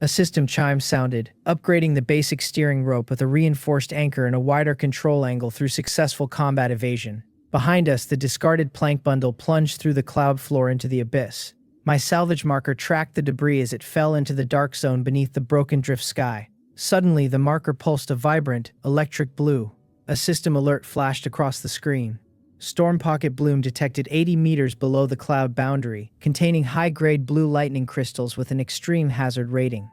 A system chime sounded, upgrading the basic steering rope with a reinforced anchor and a wider control angle through successful combat evasion. Behind us, the discarded plank bundle plunged through the cloud floor into the abyss. My salvage marker tracked the debris as it fell into the dark zone beneath the broken drift sky. Suddenly, the marker pulsed a vibrant, electric blue. A system alert flashed across the screen. Storm Pocket Bloom detected 80 meters below the cloud boundary, containing high-grade blue lightning crystals with an extreme hazard rating.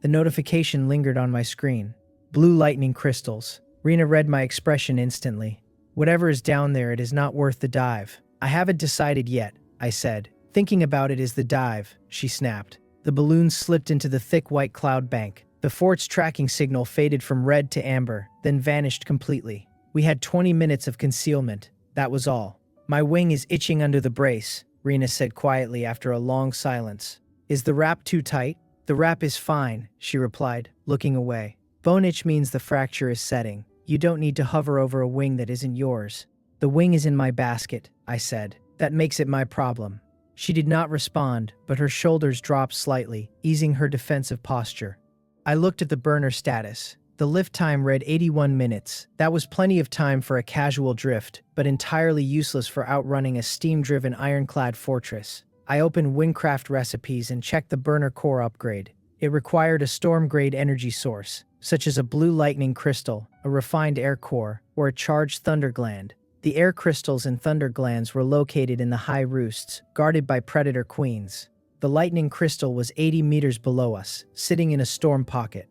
The notification lingered on my screen. Blue lightning crystals. Rena read my expression instantly. Whatever is down there, it is not worth the dive. I haven't decided yet, I said. Thinking about it is the dive, she snapped. The balloon slipped into the thick white cloud bank. The fort's tracking signal faded from red to amber, then vanished completely. We had 20 minutes of concealment. That was all. My wing is itching under the brace, Rena said quietly after a long silence. Is the wrap too tight? The wrap is fine, she replied, looking away. Bone itch means the fracture is setting. You don't need to hover over a wing that isn't yours. The wing is in my basket, I said. That makes it my problem. She did not respond, but her shoulders dropped slightly, easing her defensive posture. I looked at the burner status. The lift time read 81 minutes. That was plenty of time for a casual drift, but entirely useless for outrunning a steam-driven ironclad fortress. I opened Windcraft recipes and checked the burner core upgrade. It required a storm-grade energy source, such as a blue lightning crystal, a refined air core, or a charged thunder gland. The air crystals and thunder glands were located in the high roosts, guarded by predator queens. The lightning crystal was 80 meters below us, sitting in a storm pocket.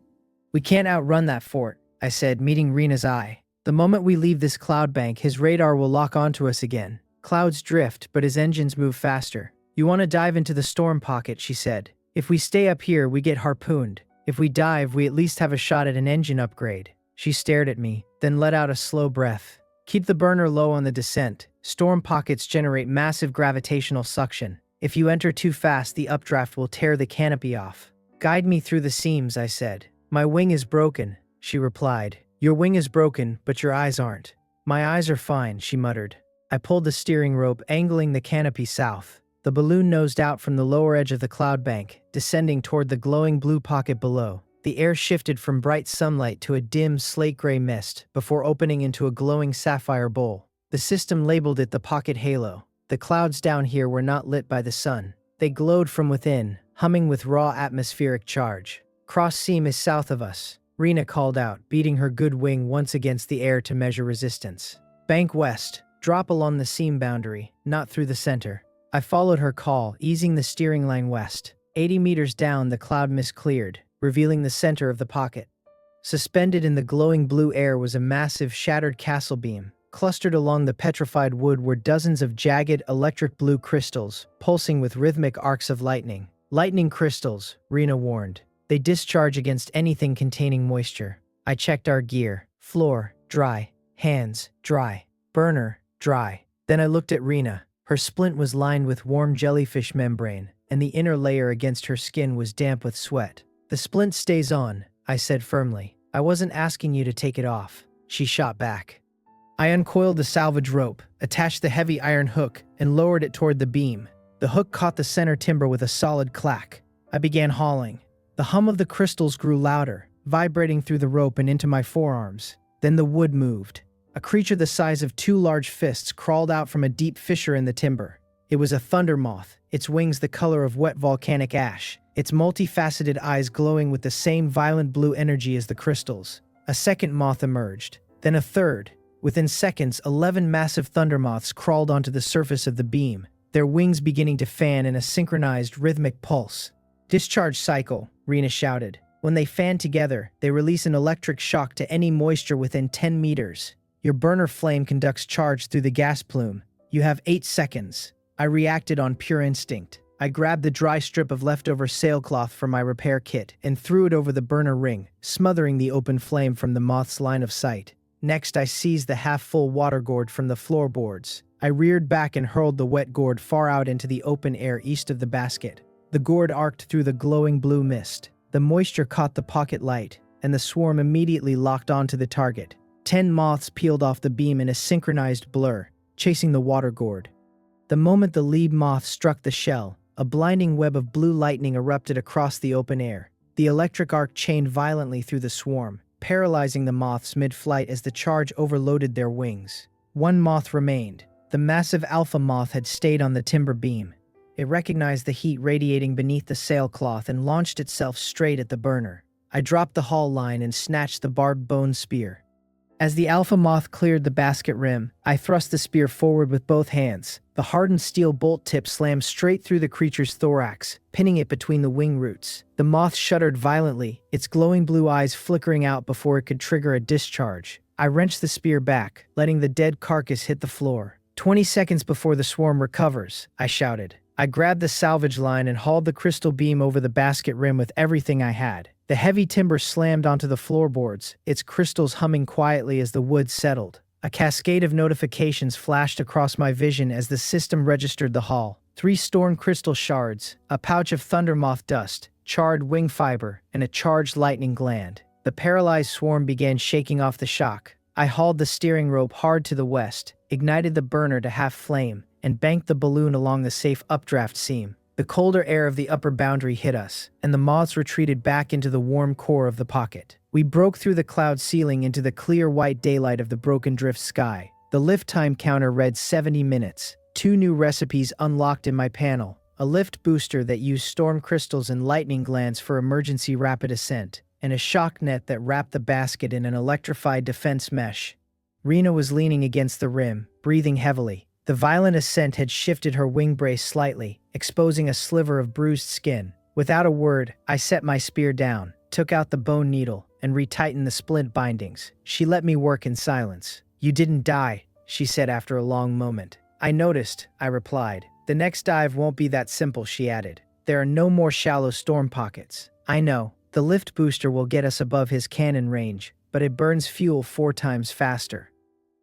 "We can't outrun that fort," I said, meeting Rena's eye. "The moment we leave this cloud bank, his radar will lock onto us again. Clouds drift, but his engines move faster." "You want to dive into the storm pocket," she said. "If we stay up here, we get harpooned. If we dive, we at least have a shot at an engine upgrade." She stared at me, then let out a slow breath. "Keep the burner low on the descent. Storm pockets generate massive gravitational suction. If you enter too fast, the updraft will tear the canopy off." "Guide me through the seams," I said. "My wing is broken," she replied. "Your wing is broken, but your eyes aren't." "My eyes are fine," she muttered. I pulled the steering rope, angling the canopy south. The balloon nosed out from the lower edge of the cloud bank, descending toward the glowing blue pocket below. The air shifted from bright sunlight to a dim slate-gray mist before opening into a glowing sapphire bowl. The system labeled it the Pocket Halo. The clouds down here were not lit by the sun. They glowed from within, humming with raw atmospheric charge. "Cross seam is south of us," Rena called out, beating her good wing once against the air to measure resistance. "Bank west. Drop along the seam boundary, not through the center." I followed her call, easing the steering line west. 80 meters down, the cloud mist cleared, revealing the center of the pocket. Suspended in the glowing blue air was a massive, shattered castle beam. Clustered along the petrified wood were dozens of jagged, electric blue crystals, pulsing with rhythmic arcs of lightning. "Lightning crystals," Rena warned. "They discharge against anything containing moisture." I checked our gear. Floor, dry. Hands, dry. Burner, dry. Then I looked at Rena. Her splint was lined with warm jellyfish membrane, and the inner layer against her skin was damp with sweat. "The splint stays on," I said firmly. "I wasn't asking you to take it off." She shot back. I uncoiled the salvage rope, attached the heavy iron hook, and lowered it toward the beam. The hook caught the center timber with a solid clack. I began hauling. The hum of the crystals grew louder, vibrating through the rope and into my forearms. Then the wood moved. A creature the size of 2 large fists crawled out from a deep fissure in the timber. It was a thunder moth, its wings the color of wet volcanic ash, its multifaceted eyes glowing with the same violent blue energy as the crystals. A second moth emerged, then a third. Within seconds, 11 massive thunder moths crawled onto the surface of the beam, their wings beginning to fan in a synchronized rhythmic pulse. "Discharge cycle," Rena shouted. "When they fan together, they release an electric shock to any moisture within 10 meters. Your burner flame conducts charge through the gas plume. You have 8 seconds. I reacted on pure instinct. I grabbed the dry strip of leftover sailcloth from my repair kit and threw it over the burner ring, smothering the open flame from the moth's line of sight. Next, I seized the half-full water gourd from the floorboards. I reared back and hurled the wet gourd far out into the open air east of the basket. The gourd arced through the glowing blue mist. The moisture caught the pocket light, and the swarm immediately locked onto the target. 10 moths peeled off the beam in a synchronized blur, chasing the water gourd. The moment the lead moth struck the shell, a blinding web of blue lightning erupted across the open air. The electric arc chained violently through the swarm, paralyzing the moths mid-flight as the charge overloaded their wings. 1 moth remained. The massive alpha moth had stayed on the timber beam. It recognized the heat radiating beneath the sailcloth and launched itself straight at the burner. I dropped the haul line and snatched the barbed bone spear. As the alpha moth cleared the basket rim, I thrust the spear forward with both hands. The hardened steel bolt tip slammed straight through the creature's thorax, pinning it between the wing roots. The moth shuddered violently, its glowing blue eyes flickering out before it could trigger a discharge. I wrenched the spear back, letting the dead carcass hit the floor. 20 seconds before the swarm recovers," I shouted. I grabbed the salvage line and hauled the crystal beam over the basket rim with everything I had. The heavy timber slammed onto the floorboards, its crystals humming quietly as the wood settled. A cascade of notifications flashed across my vision as the system registered the haul. 3 storm crystal shards, a pouch of thunder moth dust, charred wing fiber, and a charged lightning gland. The paralyzed swarm began shaking off the shock. I hauled the steering rope hard to the west, ignited the burner to half flame, and banked the balloon along the safe updraft seam. The colder air of the upper boundary hit us, and the moths retreated back into the warm core of the pocket. We broke through the cloud ceiling into the clear white daylight of the broken drift sky. The lift time counter read 70 minutes. 2 new recipes unlocked in my panel, a lift booster that used storm crystals and lightning glands for emergency rapid ascent, and a shock net that wrapped the basket in an electrified defense mesh. Rena was leaning against the rim, breathing heavily. The violent ascent had shifted her wing brace slightly, exposing a sliver of bruised skin. Without a word, I set my spear down, took out the bone needle, and retightened the splint bindings. She let me work in silence. "You didn't die," she said after a long moment. "I noticed," I replied. "The next dive won't be that simple," she added. "There are no more shallow storm pockets." "I know. The lift booster will get us above his cannon range, but it burns fuel 4 times faster."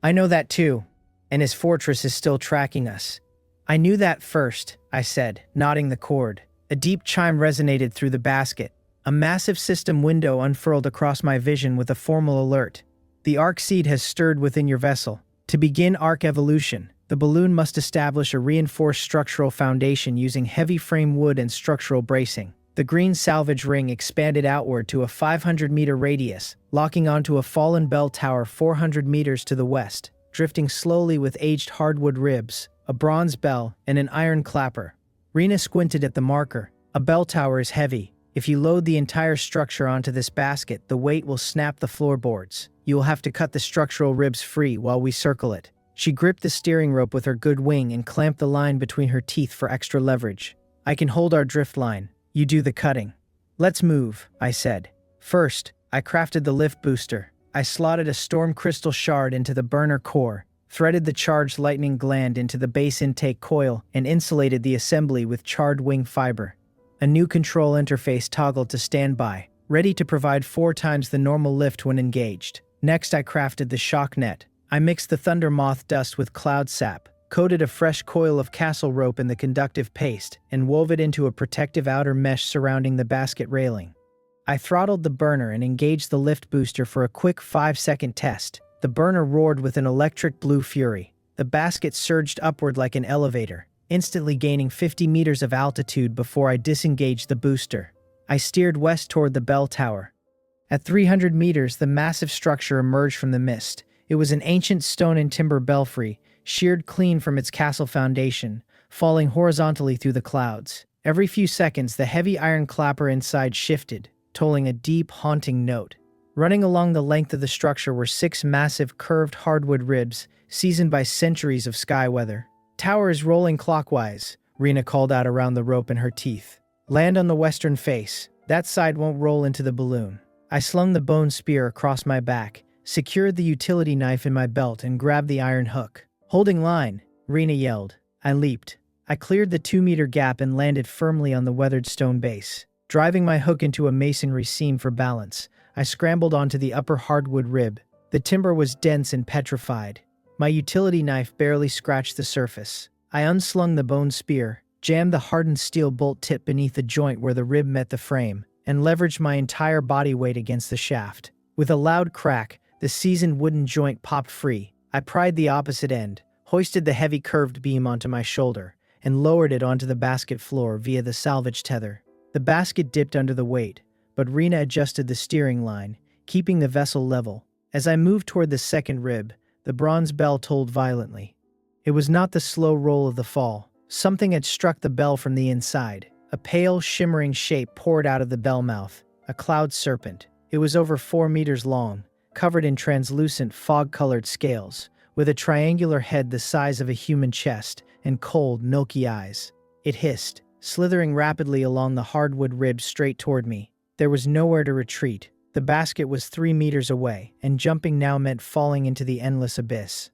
"I know that too. And his fortress is still tracking us." "I knew that first," I said, knotting the cord. A deep chime resonated through the basket. A massive system window unfurled across my vision with a formal alert. "The arc seed has stirred within your vessel. To begin arc evolution, the balloon must establish a reinforced structural foundation using heavy frame wood and structural bracing." The green salvage ring expanded outward to a 500-meter radius, locking onto a fallen bell tower 400 meters to the west, drifting slowly with aged hardwood ribs, a bronze bell, and an iron clapper. Rena squinted at the marker. "A bell tower is heavy. If you load the entire structure onto this basket, the weight will snap the floorboards. You will have to cut the structural ribs free while we circle it." She gripped the steering rope with her good wing and clamped the line between her teeth for extra leverage. "I can hold our drift line. You do the cutting." "Let's move," I said. First, I crafted the lift booster. I slotted a storm crystal shard into the burner core, threaded the charged lightning gland into the base intake coil, and insulated the assembly with charred wing fiber. A new control interface toggled to standby, ready to provide 4 times the normal lift when engaged. Next, I crafted the shock net. I mixed the thunder moth dust with cloud sap, coated a fresh coil of castle rope in the conductive paste, and wove it into a protective outer mesh surrounding the basket railing. I throttled the burner and engaged the lift booster for a quick 5-second test. The burner roared with an electric blue fury. The basket surged upward like an elevator, instantly gaining 50 meters of altitude before I disengaged the booster. I steered west toward the bell tower. At 300 meters, the massive structure emerged from the mist. It was an ancient stone and timber belfry, sheared clean from its castle foundation, falling horizontally through the clouds. Every few seconds, the heavy iron clapper inside shifted, tolling a deep, haunting note. Running along the length of the structure were 6 massive, curved hardwood ribs, seasoned by centuries of sky weather. "Tower is rolling clockwise," Rena called out around the rope in her teeth. "Land on the western face. That side won't roll into the balloon." I slung the bone spear across my back, secured the utility knife in my belt, and grabbed the iron hook. "Holding line," Rena yelled. I leaped. I cleared the 2-meter gap and landed firmly on the weathered stone base. Driving my hook into a masonry seam for balance, I scrambled onto the upper hardwood rib. The timber was dense and petrified. My utility knife barely scratched the surface. I unslung the bone spear, jammed the hardened steel bolt tip beneath the joint where the rib met the frame, and leveraged my entire body weight against the shaft. With a loud crack, the seasoned wooden joint popped free. I pried the opposite end, hoisted the heavy curved beam onto my shoulder, and lowered it onto the basket floor via the salvage tether. The basket dipped under the weight, but Rena adjusted the steering line, keeping the vessel level. As I moved toward the second rib, the bronze bell tolled violently. It was not the slow roll of the fall. Something had struck the bell from the inside. A pale, shimmering shape poured out of the bell mouth, a cloud serpent. It was over 4 meters long, covered in translucent, fog-colored scales, with a triangular head the size of a human chest and cold, milky eyes. It hissed, slithering rapidly along the hardwood ribs straight toward me. There was nowhere to retreat. The basket was 3 meters away, and jumping now meant falling into the endless abyss.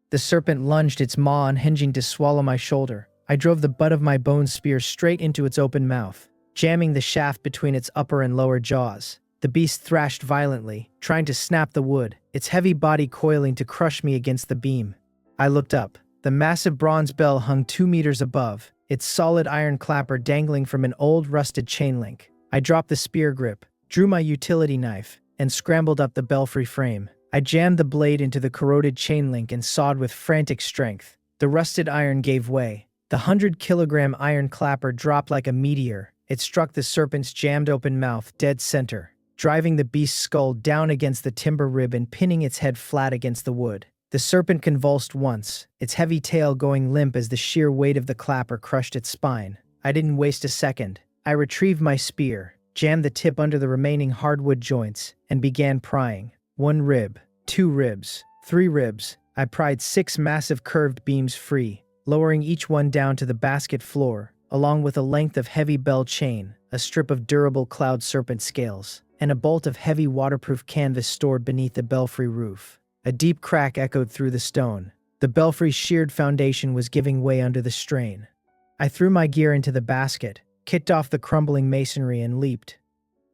The serpent lunged its maw unhinging to swallow my shoulder. I drove the butt of my bone spear straight into its open mouth, jamming the shaft between its upper and lower jaws. The beast thrashed violently, trying to snap the wood, its heavy body coiling to crush me against the beam. I looked up. The massive bronze bell hung 2 meters above, its solid iron clapper dangling from an old rusted chain link. I dropped the spear grip, drew my utility knife, and scrambled up the belfry frame. I jammed the blade into the corroded chain link and sawed with frantic strength. The rusted iron gave way. The 100-kilogram iron clapper dropped like a meteor. It struck the serpent's jammed open mouth dead center, driving the beast's skull down against the timber rib and pinning its head flat against the wood. The serpent convulsed once, its heavy tail going limp as the sheer weight of the clapper crushed its spine. I didn't waste a second. I retrieved my spear, jammed the tip under the remaining hardwood joints, and began prying. 1 rib, 2 ribs, 3 ribs. I pried 6 massive curved beams free, lowering each one down to the basket floor, along with a length of heavy bell chain, a strip of durable cloud serpent scales, and a bolt of heavy waterproof canvas stored beneath the belfry roof. A deep crack echoed through the stone. The belfry's sheared foundation was giving way under the strain. I threw my gear into the basket, kicked off the crumbling masonry, and leaped.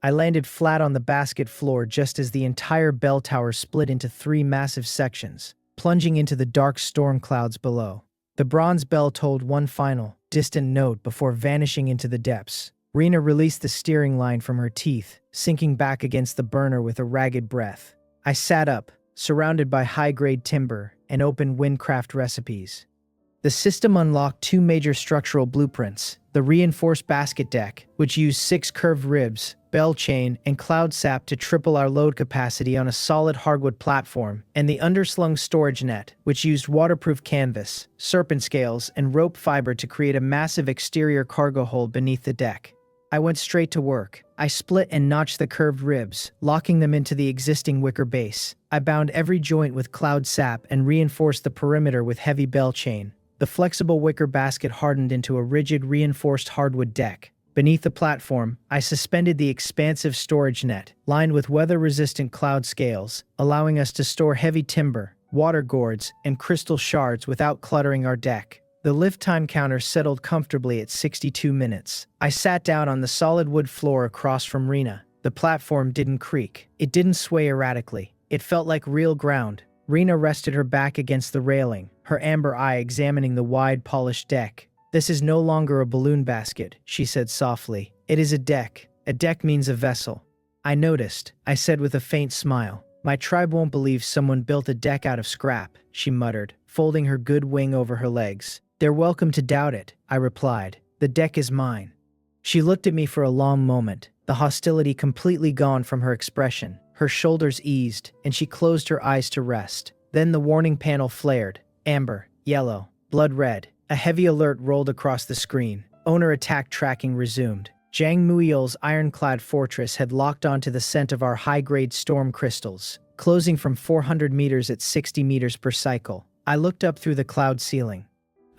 I landed flat on the basket floor just as the entire bell tower split into 3 massive sections, plunging into the dark storm clouds below. The bronze bell tolled one final, distant note before vanishing into the depths. Rena released the steering line from her teeth, sinking back against the burner with a ragged breath. I sat up, surrounded by high-grade timber and open windcraft recipes. The system unlocked 2 major structural blueprints: the reinforced basket deck, which used 6 curved ribs, bell chain, and cloud sap to triple our load capacity on a solid hardwood platform, and the underslung storage net, which used waterproof canvas, serpent scales, and rope fiber to create a massive exterior cargo hold beneath the deck. I went straight to work. I split and notched the curved ribs, locking them into the existing wicker base. I bound every joint with cloud sap and reinforced the perimeter with heavy bell chain. The flexible wicker basket hardened into a rigid, reinforced hardwood deck. Beneath the platform, I suspended the expansive storage net, lined with weather-resistant cloud scales, allowing us to store heavy timber, water gourds, and crystal shards without cluttering our deck. The lift time counter settled comfortably at 62 minutes. I sat down on the solid wood floor across from Rena. The platform didn't creak. It didn't sway erratically. It felt like real ground. Rena rested her back against the railing, her amber eye examining the wide, polished deck. "This is no longer a balloon basket," she said softly. "It is a deck. A deck means a vessel." "I noticed," I said with a faint smile. "My tribe won't believe someone built a deck out of scrap," she muttered, folding her good wing over her legs. "They're welcome to doubt it," I replied. "The deck is mine." She looked at me for a long moment, the hostility completely gone from her expression. Her shoulders eased, and she closed her eyes to rest. Then the warning panel flared. Amber, yellow, blood red. A heavy alert rolled across the screen. Owner attack tracking resumed. Jang Muiol's ironclad fortress had locked onto the scent of our high-grade storm crystals, closing from 400 meters at 60 meters per cycle. I looked up through the cloud ceiling.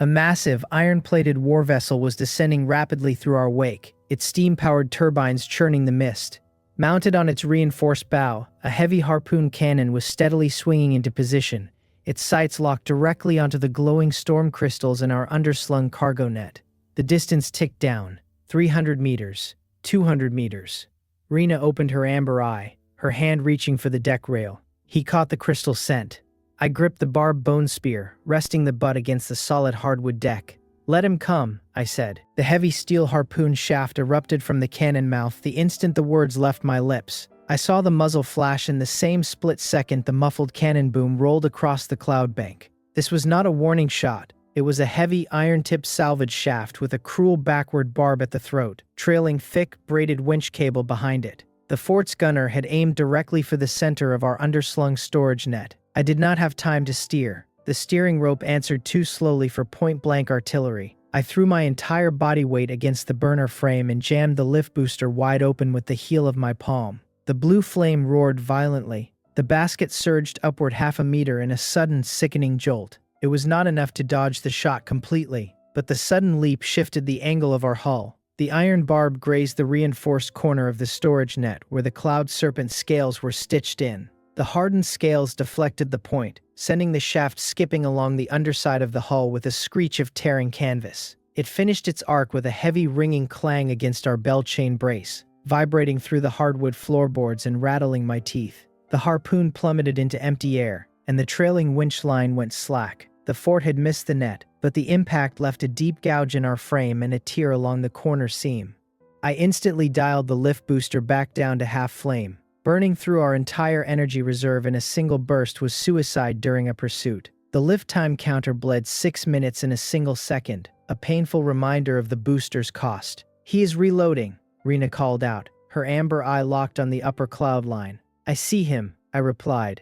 A massive, iron-plated war vessel was descending rapidly through our wake, its steam-powered turbines churning the mist. Mounted on its reinforced bow, a heavy harpoon cannon was steadily swinging into position, its sights locked directly onto the glowing storm crystals in our underslung cargo net. The distance ticked down. 300 meters. 200 meters. Rena opened her amber eye, her hand reaching for the deck rail. He caught the crystal scent. I gripped the barbed bone spear, resting the butt against the solid hardwood deck. "Let him come," I said. The heavy steel harpoon shaft erupted from the cannon mouth the instant the words left my lips. I saw the muzzle flash in the same split second the muffled cannon boom rolled across the cloud bank. This was not a warning shot. It was a heavy, iron-tipped salvage shaft with a cruel backward barb at the throat, trailing thick, braided winch cable behind it. The fort's gunner had aimed directly for the center of our underslung storage net. I did not have time to steer. The steering rope answered too slowly for point-blank artillery. I threw my entire body weight against the burner frame and jammed the lift booster wide open with the heel of my palm. The blue flame roared violently. The basket surged upward 1/2 meter in a sudden, sickening jolt. It was not enough to dodge the shot completely, but the sudden leap shifted the angle of our hull. The iron barb grazed the reinforced corner of the storage net where the cloud serpent scales were stitched in. The hardened scales deflected the point, sending the shaft skipping along the underside of the hull with a screech of tearing canvas. It finished its arc with a heavy ringing clang against our bell chain brace, vibrating through the hardwood floorboards and rattling my teeth. The harpoon plummeted into empty air, and the trailing winch line went slack. The fort had missed the net, but the impact left a deep gouge in our frame and a tear along the corner seam. I instantly dialed the lift booster back down to half flame. Burning through our entire energy reserve in a single burst was suicide during a pursuit. The lift time counter bled 6 minutes in a single second, a painful reminder of the booster's cost. "He is reloading," Rena called out, her amber eye locked on the upper cloud line. "I see him," I replied.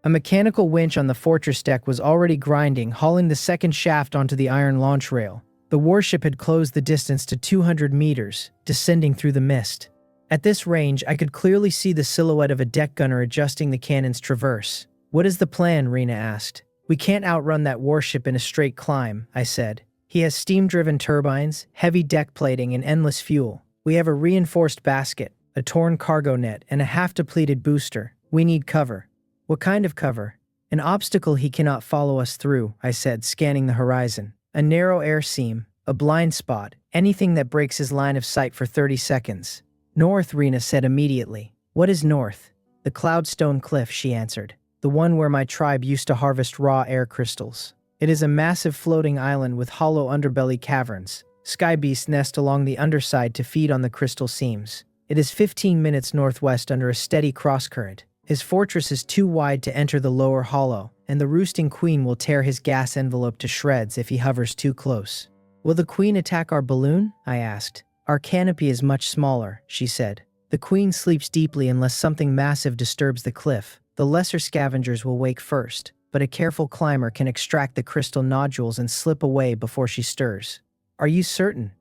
A mechanical winch on the fortress deck was already grinding, hauling the second shaft onto the iron launch rail. The warship had closed the distance to 200 meters, descending through the mist. At this range, I could clearly see the silhouette of a deck gunner adjusting the cannon's traverse. "What is the plan?" Rena asked. "We can't outrun that warship in a straight climb," I said. "He has steam-driven turbines, heavy deck plating, and endless fuel. We have a reinforced basket, a torn cargo net, and a half-depleted booster. We need cover." "What kind of cover?" "An obstacle he cannot follow us through," I said, scanning the horizon. "A narrow air seam, a blind spot, anything that breaks his line of sight for 30 seconds. "North," Rena said immediately. "What is north?" "The Cloudstone Cliff," she answered. "The one where my tribe used to harvest raw air crystals. It is a massive floating island with hollow underbelly caverns. Sky beasts nest along the underside to feed on the crystal seams. It is 15 minutes northwest under a steady crosscurrent. His fortress is too wide to enter the lower hollow, and the roosting queen will tear his gas envelope to shreds if he hovers too close." "Will the queen attack our balloon?" I asked. "Our canopy is much smaller," she said. "The queen sleeps deeply unless something massive disturbs the cliff. The lesser scavengers will wake first, but a careful climber can extract the crystal nodules and slip away before she stirs." "Are you certain?"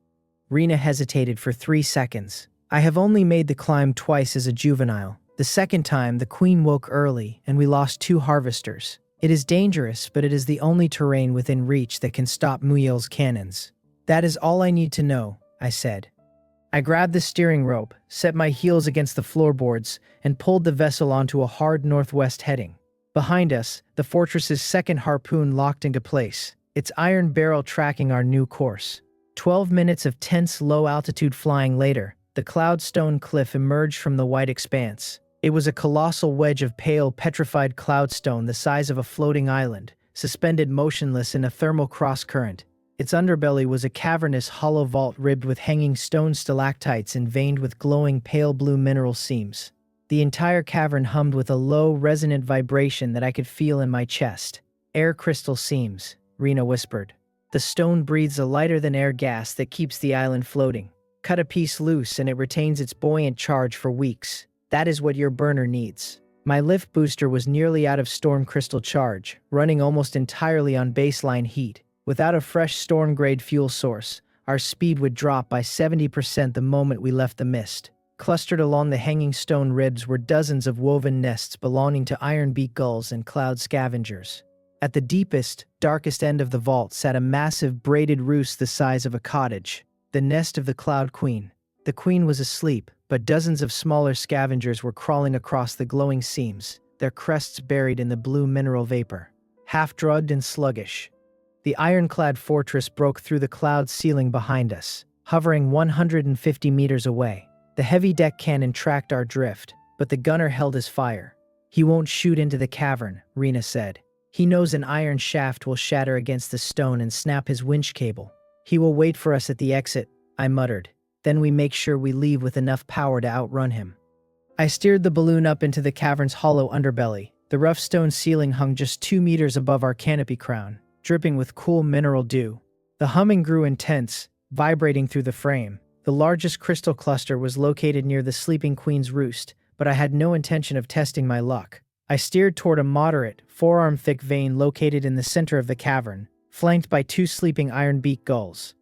Rena hesitated for 3 seconds. "I have only made the climb twice as a juvenile. The second time, the queen woke early, and we lost 2 harvesters. It is dangerous, but it is the only terrain within reach that can stop Muyel's cannons." "That is all I need to know," I said. I grabbed the steering rope, set my heels against the floorboards, and pulled the vessel onto a hard northwest heading. Behind us, the fortress's second harpoon locked into place, its iron barrel tracking our new course. 12 minutes of tense low-altitude flying later, the Cloudstone Cliff emerged from the white expanse. It was a colossal wedge of pale, petrified cloudstone the size of a floating island, suspended motionless in a thermal cross-current. Its underbelly was a cavernous hollow vault ribbed with hanging stone stalactites and veined with glowing pale blue mineral seams. The entire cavern hummed with a low, resonant vibration that I could feel in my chest. "Air crystal seams," Rena whispered. "The stone breathes a lighter-than-air gas that keeps the island floating. Cut a piece loose and it retains its buoyant charge for weeks. That is what your burner needs." My lift booster was nearly out of storm crystal charge, running almost entirely on baseline heat. Without a fresh storm-grade fuel source, our speed would drop by 70% the moment we left the mist. Clustered along the hanging stone ribs were dozens of woven nests belonging to ironbeak gulls and cloud scavengers. At the deepest, darkest end of the vault sat a massive braided roost the size of a cottage, the nest of the Cloud Queen. The queen was asleep, but dozens of smaller scavengers were crawling across the glowing seams, their crests buried in the blue mineral vapor. Half-drugged and sluggish, the ironclad fortress broke through the cloud ceiling behind us, hovering 150 meters away. The heavy deck cannon tracked our drift, but the gunner held his fire. "He won't shoot into the cavern," Rena said. "He knows an iron shaft will shatter against the stone and snap his winch cable. He will wait for us at the exit," I muttered. "Then we make sure we leave with enough power to outrun him." I steered the balloon up into the cavern's hollow underbelly. The rough stone ceiling hung just 2 meters above our canopy crown, dripping with cool mineral dew. The humming grew intense, vibrating through the frame. The largest crystal cluster was located near the sleeping queen's roost, but I had no intention of testing my luck. I steered toward a moderate, forearm-thick vein located in the center of the cavern, flanked by 2 sleeping ironbeak gulls.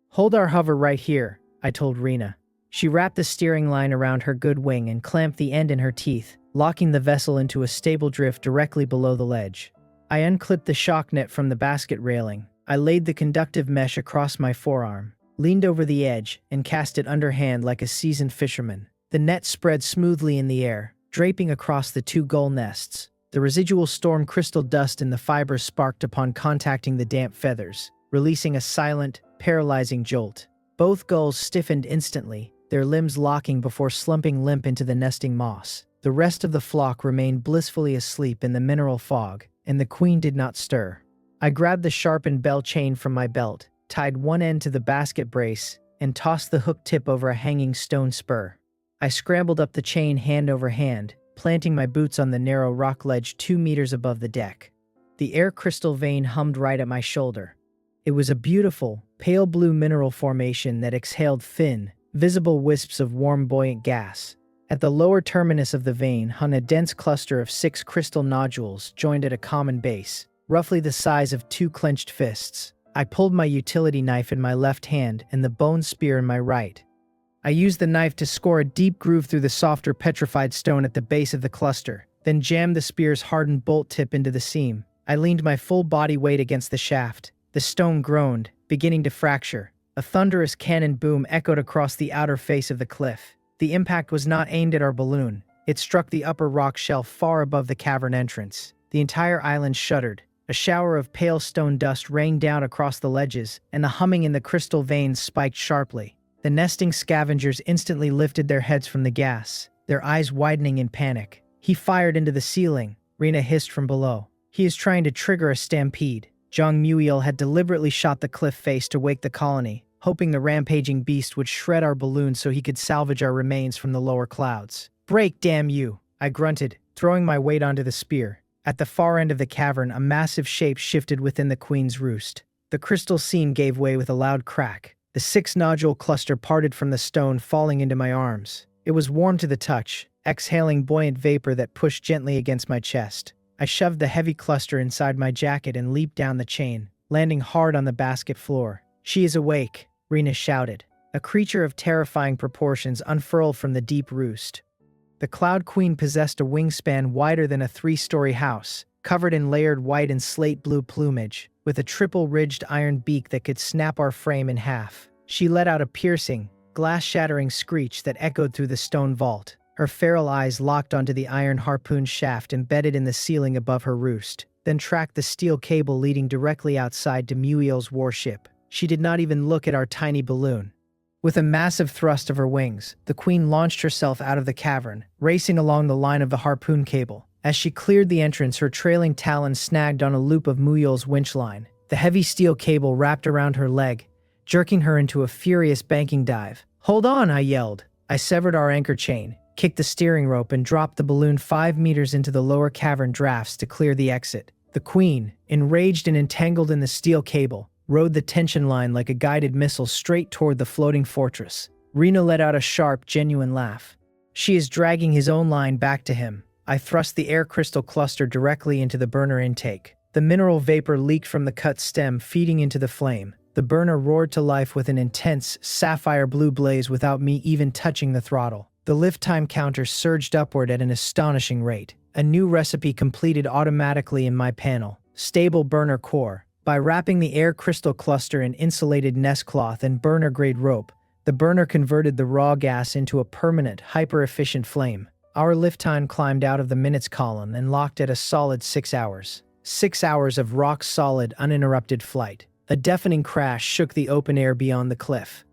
"Hold our hover right here," I told Rena. She wrapped the steering line around her good wing and clamped the end in her teeth, locking the vessel into a stable drift directly below the ledge. I unclipped the shock net from the basket railing. I laid the conductive mesh across my forearm, leaned over the edge, and cast it underhand like a seasoned fisherman. The net spread smoothly in the air, draping across the 2 gull nests. The residual storm crystal dust in the fibers sparked upon contacting the damp feathers, releasing a silent, paralyzing jolt. Both gulls stiffened instantly, their limbs locking before slumping limp into the nesting moss. The rest of the flock remained blissfully asleep in the mineral fog, and the queen did not stir. I grabbed the sharpened bell chain from my belt, tied one end to the basket brace, and tossed the hook tip over a hanging stone spur. I scrambled up the chain hand over hand, planting my boots on the narrow rock ledge 2 meters above the deck. The air crystal vein hummed right at my shoulder. It was a beautiful, pale blue mineral formation that exhaled thin, visible wisps of warm, buoyant gas. At the lower terminus of the vein hung a dense cluster of 6 crystal nodules joined at a common base, roughly the size of 2 clenched fists. I pulled my utility knife in my left hand and the bone spear in my right. I used the knife to score a deep groove through the softer petrified stone at the base of the cluster, then jammed the spear's hardened bolt tip into the seam. I leaned my full body weight against the shaft. The stone groaned, beginning to fracture. A thunderous cannon boom echoed across the outer face of the cliff. The impact was not aimed at our balloon. It struck the upper rock shelf far above the cavern entrance. The entire island shuddered. A shower of pale stone dust rained down across the ledges, and the humming in the crystal veins spiked sharply. The nesting scavengers instantly lifted their heads from the gas, their eyes widening in panic. "He fired into the ceiling," Rena hissed from below. "He is trying to trigger a stampede." Zhang Muil had deliberately shot the cliff face to wake the colony, hoping the rampaging beast would shred our balloon so he could salvage our remains from the lower clouds. "Break, damn you!" I grunted, throwing my weight onto the spear. At the far end of the cavern, a massive shape shifted within the queen's roost. The crystal seam gave way with a loud crack. The 6-nodule cluster parted from the stone, falling into my arms. It was warm to the touch, exhaling buoyant vapor that pushed gently against my chest. I shoved the heavy cluster inside my jacket and leaped down the chain, landing hard on the basket floor. "She is awake," Rena shouted. A creature of terrifying proportions unfurled from the deep roost. The Cloud Queen possessed a wingspan wider than a 3-story house, covered in layered white and slate blue plumage, with a triple-ridged iron beak that could snap our frame in half. She let out a piercing, glass-shattering screech that echoed through the stone vault. Her feral eyes locked onto the iron harpoon shaft embedded in the ceiling above her roost, then tracked the steel cable leading directly outside to Muil's warship. She did not even look at our tiny balloon. With a massive thrust of her wings, the queen launched herself out of the cavern, racing along the line of the harpoon cable. As she cleared the entrance, her trailing talons snagged on a loop of Muil's winch line. The heavy steel cable wrapped around her leg, jerking her into a furious banking dive. "Hold on," I yelled. I severed our anchor chain, kicked the steering rope, and dropped the balloon 5 meters into the lower cavern drafts to clear the exit. The queen, enraged and entangled in the steel cable, rode the tension line like a guided missile straight toward the floating fortress. Rena let out a sharp, genuine laugh. "She is dragging his own line back to him." I thrust the air crystal cluster directly into the burner intake. The mineral vapor leaked from the cut stem, feeding into the flame. The burner roared to life with an intense, sapphire blue blaze without me even touching the throttle. The lift time counter surged upward at an astonishing rate. A new recipe completed automatically in my panel. Stable burner core. By wrapping the air crystal cluster in insulated nest cloth and burner-grade rope, the burner converted the raw gas into a permanent, hyper-efficient flame. Our lift time climbed out of the minutes column and locked at a solid 6 hours. 6 hours of rock-solid, uninterrupted flight. A deafening crash shook the open air beyond the cliff.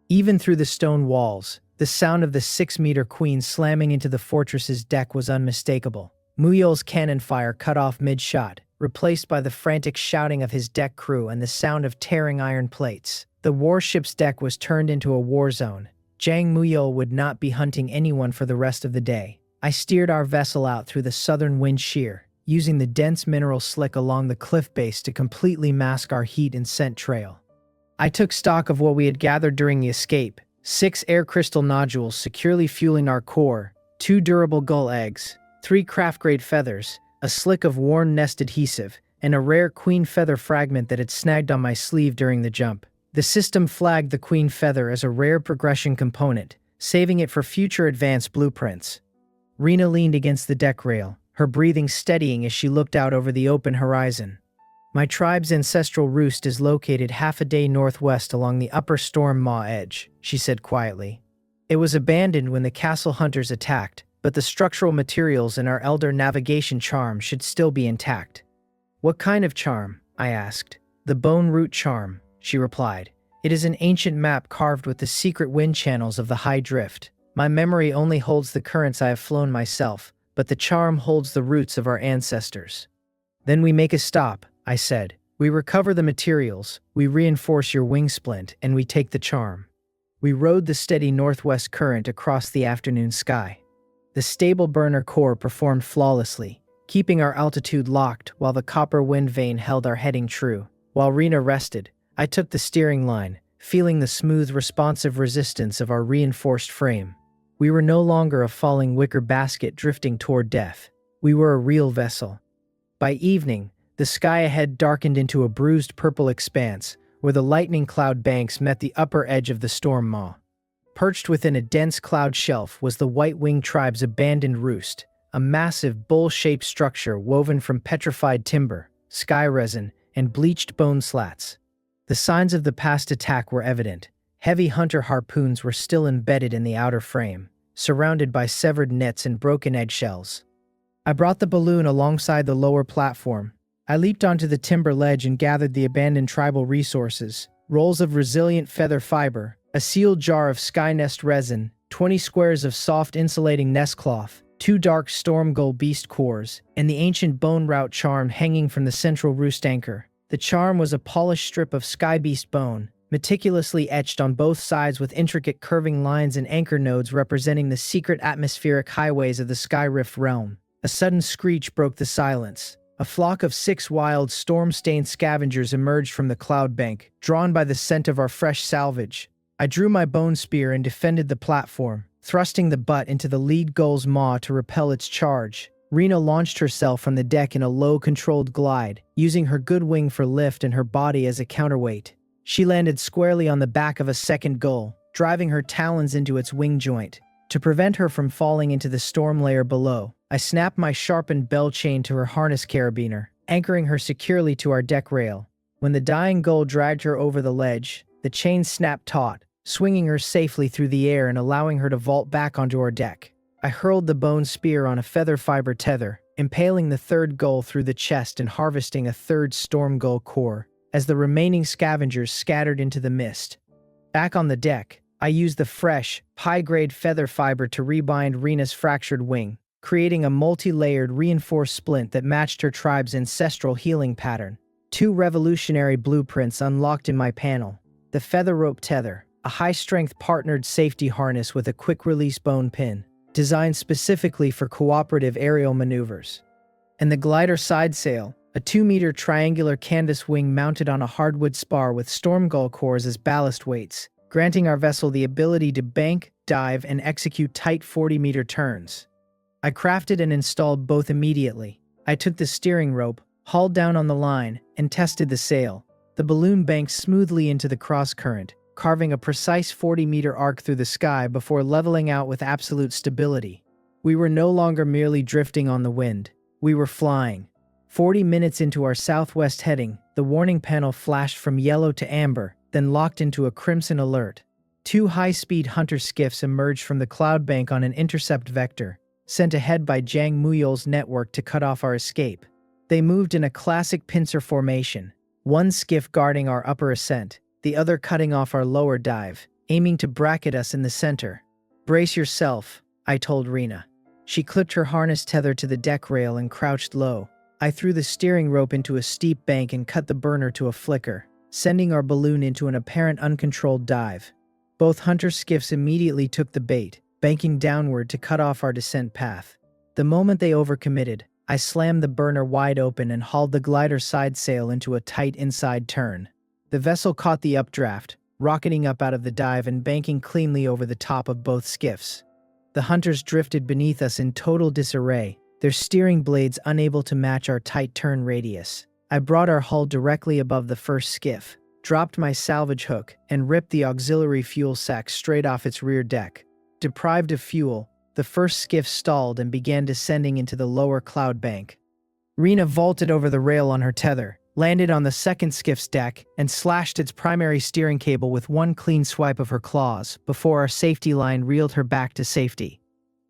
Even through the stone walls, the sound of the 6-meter queen slamming into the fortress's deck was unmistakable. Muil's cannon fire cut off mid-shot, replaced by the frantic shouting of his deck crew and the sound of tearing iron plates. The warship's deck was turned into a war zone. Zhang Muil would not be hunting anyone for the rest of the day. I steered our vessel out through the southern wind shear, using the dense mineral slick along the cliff base to completely mask our heat and scent trail. I took stock of what we had gathered during the escape: 6 air crystal nodules securely fueling our core, 2 durable gull eggs, 3 craft-grade feathers, a slick of worn nest adhesive, and a rare queen feather fragment that had snagged on my sleeve during the jump. The system flagged the queen feather as a rare progression component, saving it for future advanced blueprints. Rena leaned against the deck rail, her breathing steadying as she looked out over the open horizon. "My tribe's ancestral roost is located half a day northwest along the upper Storm Maw edge," she said quietly. "It was abandoned when the castle hunters attacked, but the structural materials in our elder navigation charm should still be intact." "What kind of charm?" I asked. "The Bone Root Charm," she replied. "It is an ancient map carved with the secret wind channels of the High Drift. My memory only holds the currents I have flown myself, but the charm holds the roots of our ancestors." "Then we make a stop," I said. "We recover the materials, we reinforce your wing splint, and we take the charm." We rode the steady northwest current across the afternoon sky. The stable burner core performed flawlessly, keeping our altitude locked while the copper wind vane held our heading true. While Rena rested, I took the steering line, feeling the smooth, responsive resistance of our reinforced frame. We were no longer a falling wicker basket drifting toward death. We were a real vessel. By evening, The sky ahead darkened into a bruised purple expanse, where the lightning cloud banks met the upper edge of the storm maw. Perched within a dense cloud shelf was the White-Winged Tribe's abandoned roost, a massive bowl-shaped structure woven from petrified timber, sky resin, and bleached bone slats. The signs of the past attack were evident. Heavy hunter harpoons were still embedded in the outer frame, surrounded by severed nets and broken eggshells. I brought the balloon alongside the lower platform. I leaped onto the timber ledge and gathered the abandoned tribal resources: rolls of resilient feather fiber, a sealed jar of sky nest resin, 20 squares of soft insulating nest cloth, 2 dark storm gull beast cores, and the ancient bone route charm hanging from the central roost anchor. The charm was a polished strip of sky beast bone, meticulously etched on both sides with intricate curving lines and anchor nodes representing the secret atmospheric highways of the Sky Rift realm. A sudden screech broke the silence. A flock of 6 wild, storm-stained scavengers emerged from the cloud bank, drawn by the scent of our fresh salvage. I drew my bone spear and defended the platform, thrusting the butt into the lead gull's maw to repel its charge. Rena launched herself from the deck in a low, controlled glide, using her good wing for lift and her body as a counterweight. She landed squarely on the back of a second gull, driving her talons into its wing joint. To prevent her from falling into the storm layer below, I snapped my sharpened bell chain to her harness carabiner, anchoring her securely to our deck rail. When the dying gull dragged her over the ledge, the chain snapped taut, swinging her safely through the air and allowing her to vault back onto our deck. I hurled the bone spear on a feather fiber tether, impaling the third gull through the chest and harvesting a third storm gull core, as the remaining scavengers scattered into the mist. Back on the deck, I used the fresh, high-grade feather fiber to rebind Rena's fractured wing, creating a multi-layered reinforced splint that matched her tribe's ancestral healing pattern. 2 revolutionary blueprints unlocked in my panel: the feather rope tether, a high-strength partnered safety harness with a quick-release bone pin, designed specifically for cooperative aerial maneuvers, and the glider side sail, a 2-meter triangular canvas wing mounted on a hardwood spar with storm gull cores as ballast weights, granting our vessel the ability to bank, dive, and execute tight 40-meter turns. I crafted and installed both immediately. I took the steering rope, hauled down on the line, and tested the sail. The balloon banked smoothly into the cross-current, carving a precise 40-meter arc through the sky before leveling out with absolute stability. We were no longer merely drifting on the wind. We were flying. 40 minutes into our southwest heading, the warning panel flashed from yellow to amber, then locked into a crimson alert. 2 high-speed hunter skiffs emerged from the cloud bank on an intercept vector, sent ahead by Zhang Muyol's network to cut off our escape. They moved in a classic pincer formation, one skiff guarding our upper ascent, the other cutting off our lower dive, aiming to bracket us in the center. "Brace yourself," I told Rena. She clipped her harness tether to the deck rail and crouched low. I threw the steering rope into a steep bank and cut the burner to a flicker, sending our balloon into an apparent uncontrolled dive. Both hunter skiffs immediately took the bait, banking downward to cut off our descent path. The moment they overcommitted, I slammed the burner wide open and hauled the glider side sail into a tight inside turn. The vessel caught the updraft, rocketing up out of the dive and banking cleanly over the top of both skiffs. The hunters drifted beneath us in total disarray, their steering blades unable to match our tight turn radius. I brought our hull directly above the first skiff, dropped my salvage hook, and ripped the auxiliary fuel sack straight off its rear deck. Deprived of fuel, the first skiff stalled and began descending into the lower cloud bank. Rena vaulted over the rail on her tether, landed on the second skiff's deck, and slashed its primary steering cable with one clean swipe of her claws before our safety line reeled her back to safety.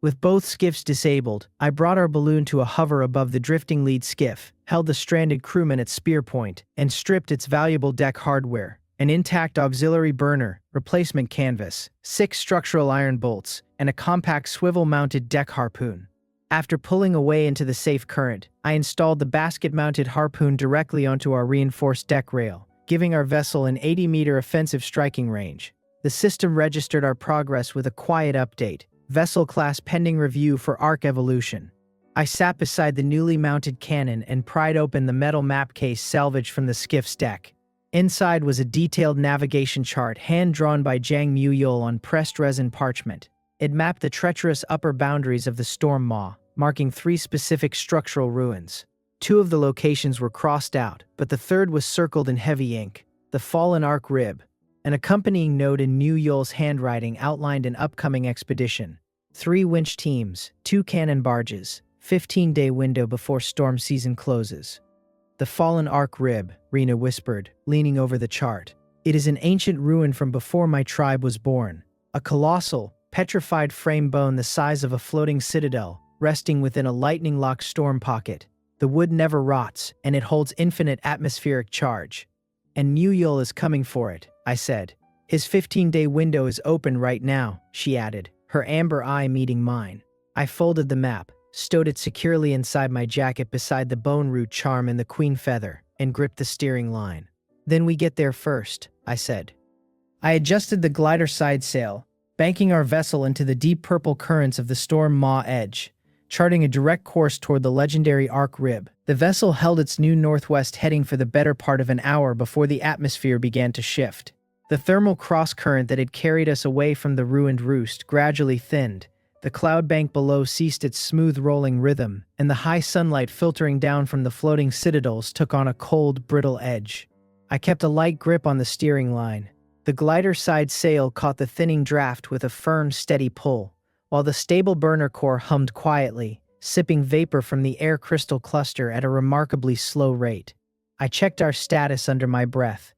With both skiffs disabled, I brought our balloon to a hover above the drifting lead skiff, held the stranded crewman at spear point, and stripped its valuable deck hardware: an intact auxiliary burner, replacement canvas, 6 structural iron bolts, and a compact swivel-mounted deck harpoon. After pulling away into the safe current, I installed the basket-mounted harpoon directly onto our reinforced deck rail, giving our vessel an 80-meter offensive striking range. The system registered our progress with a quiet update: vessel class pending review for arc evolution. I sat beside the newly mounted cannon and pried open the metal map case salvaged from the skiff's deck. Inside was a detailed navigation chart hand-drawn by Zhang Muyol on pressed resin parchment. It mapped the treacherous upper boundaries of the storm maw, marking 3 specific structural ruins. Two of the locations were crossed out, but the third was circled in heavy ink, the fallen arc rib. An accompanying note in New Yul's handwriting outlined an upcoming expedition. 3 winch teams, 2 cannon barges, 15-day window before storm season closes. The fallen arc rib, Rena whispered, leaning over the chart. It is an ancient ruin from before my tribe was born. A colossal, petrified frame bone the size of a floating citadel, resting within a lightning-locked storm pocket. The wood never rots, and it holds infinite atmospheric charge. And New Yul is coming for it, I said. His 15-day window is open right now, she added, her amber eye meeting mine. I folded the map, stowed it securely inside my jacket beside the bone root charm and the queen feather, and gripped the steering line. Then we get there first, I said. I adjusted the glider side sail, banking our vessel into the deep purple currents of the storm maw edge, charting a direct course toward the legendary arc rib. The vessel held its new northwest heading for the better part of an hour before the atmosphere began to shift. The thermal cross-current that had carried us away from the ruined roost gradually thinned. The cloud bank below ceased its smooth rolling rhythm, and the high sunlight filtering down from the floating citadels took on a cold, brittle edge. I kept a light grip on the steering line. The glider side sail caught the thinning draft with a firm, steady pull, while the stable burner core hummed quietly, sipping vapor from the air crystal cluster at a remarkably slow rate. I checked our status under my breath.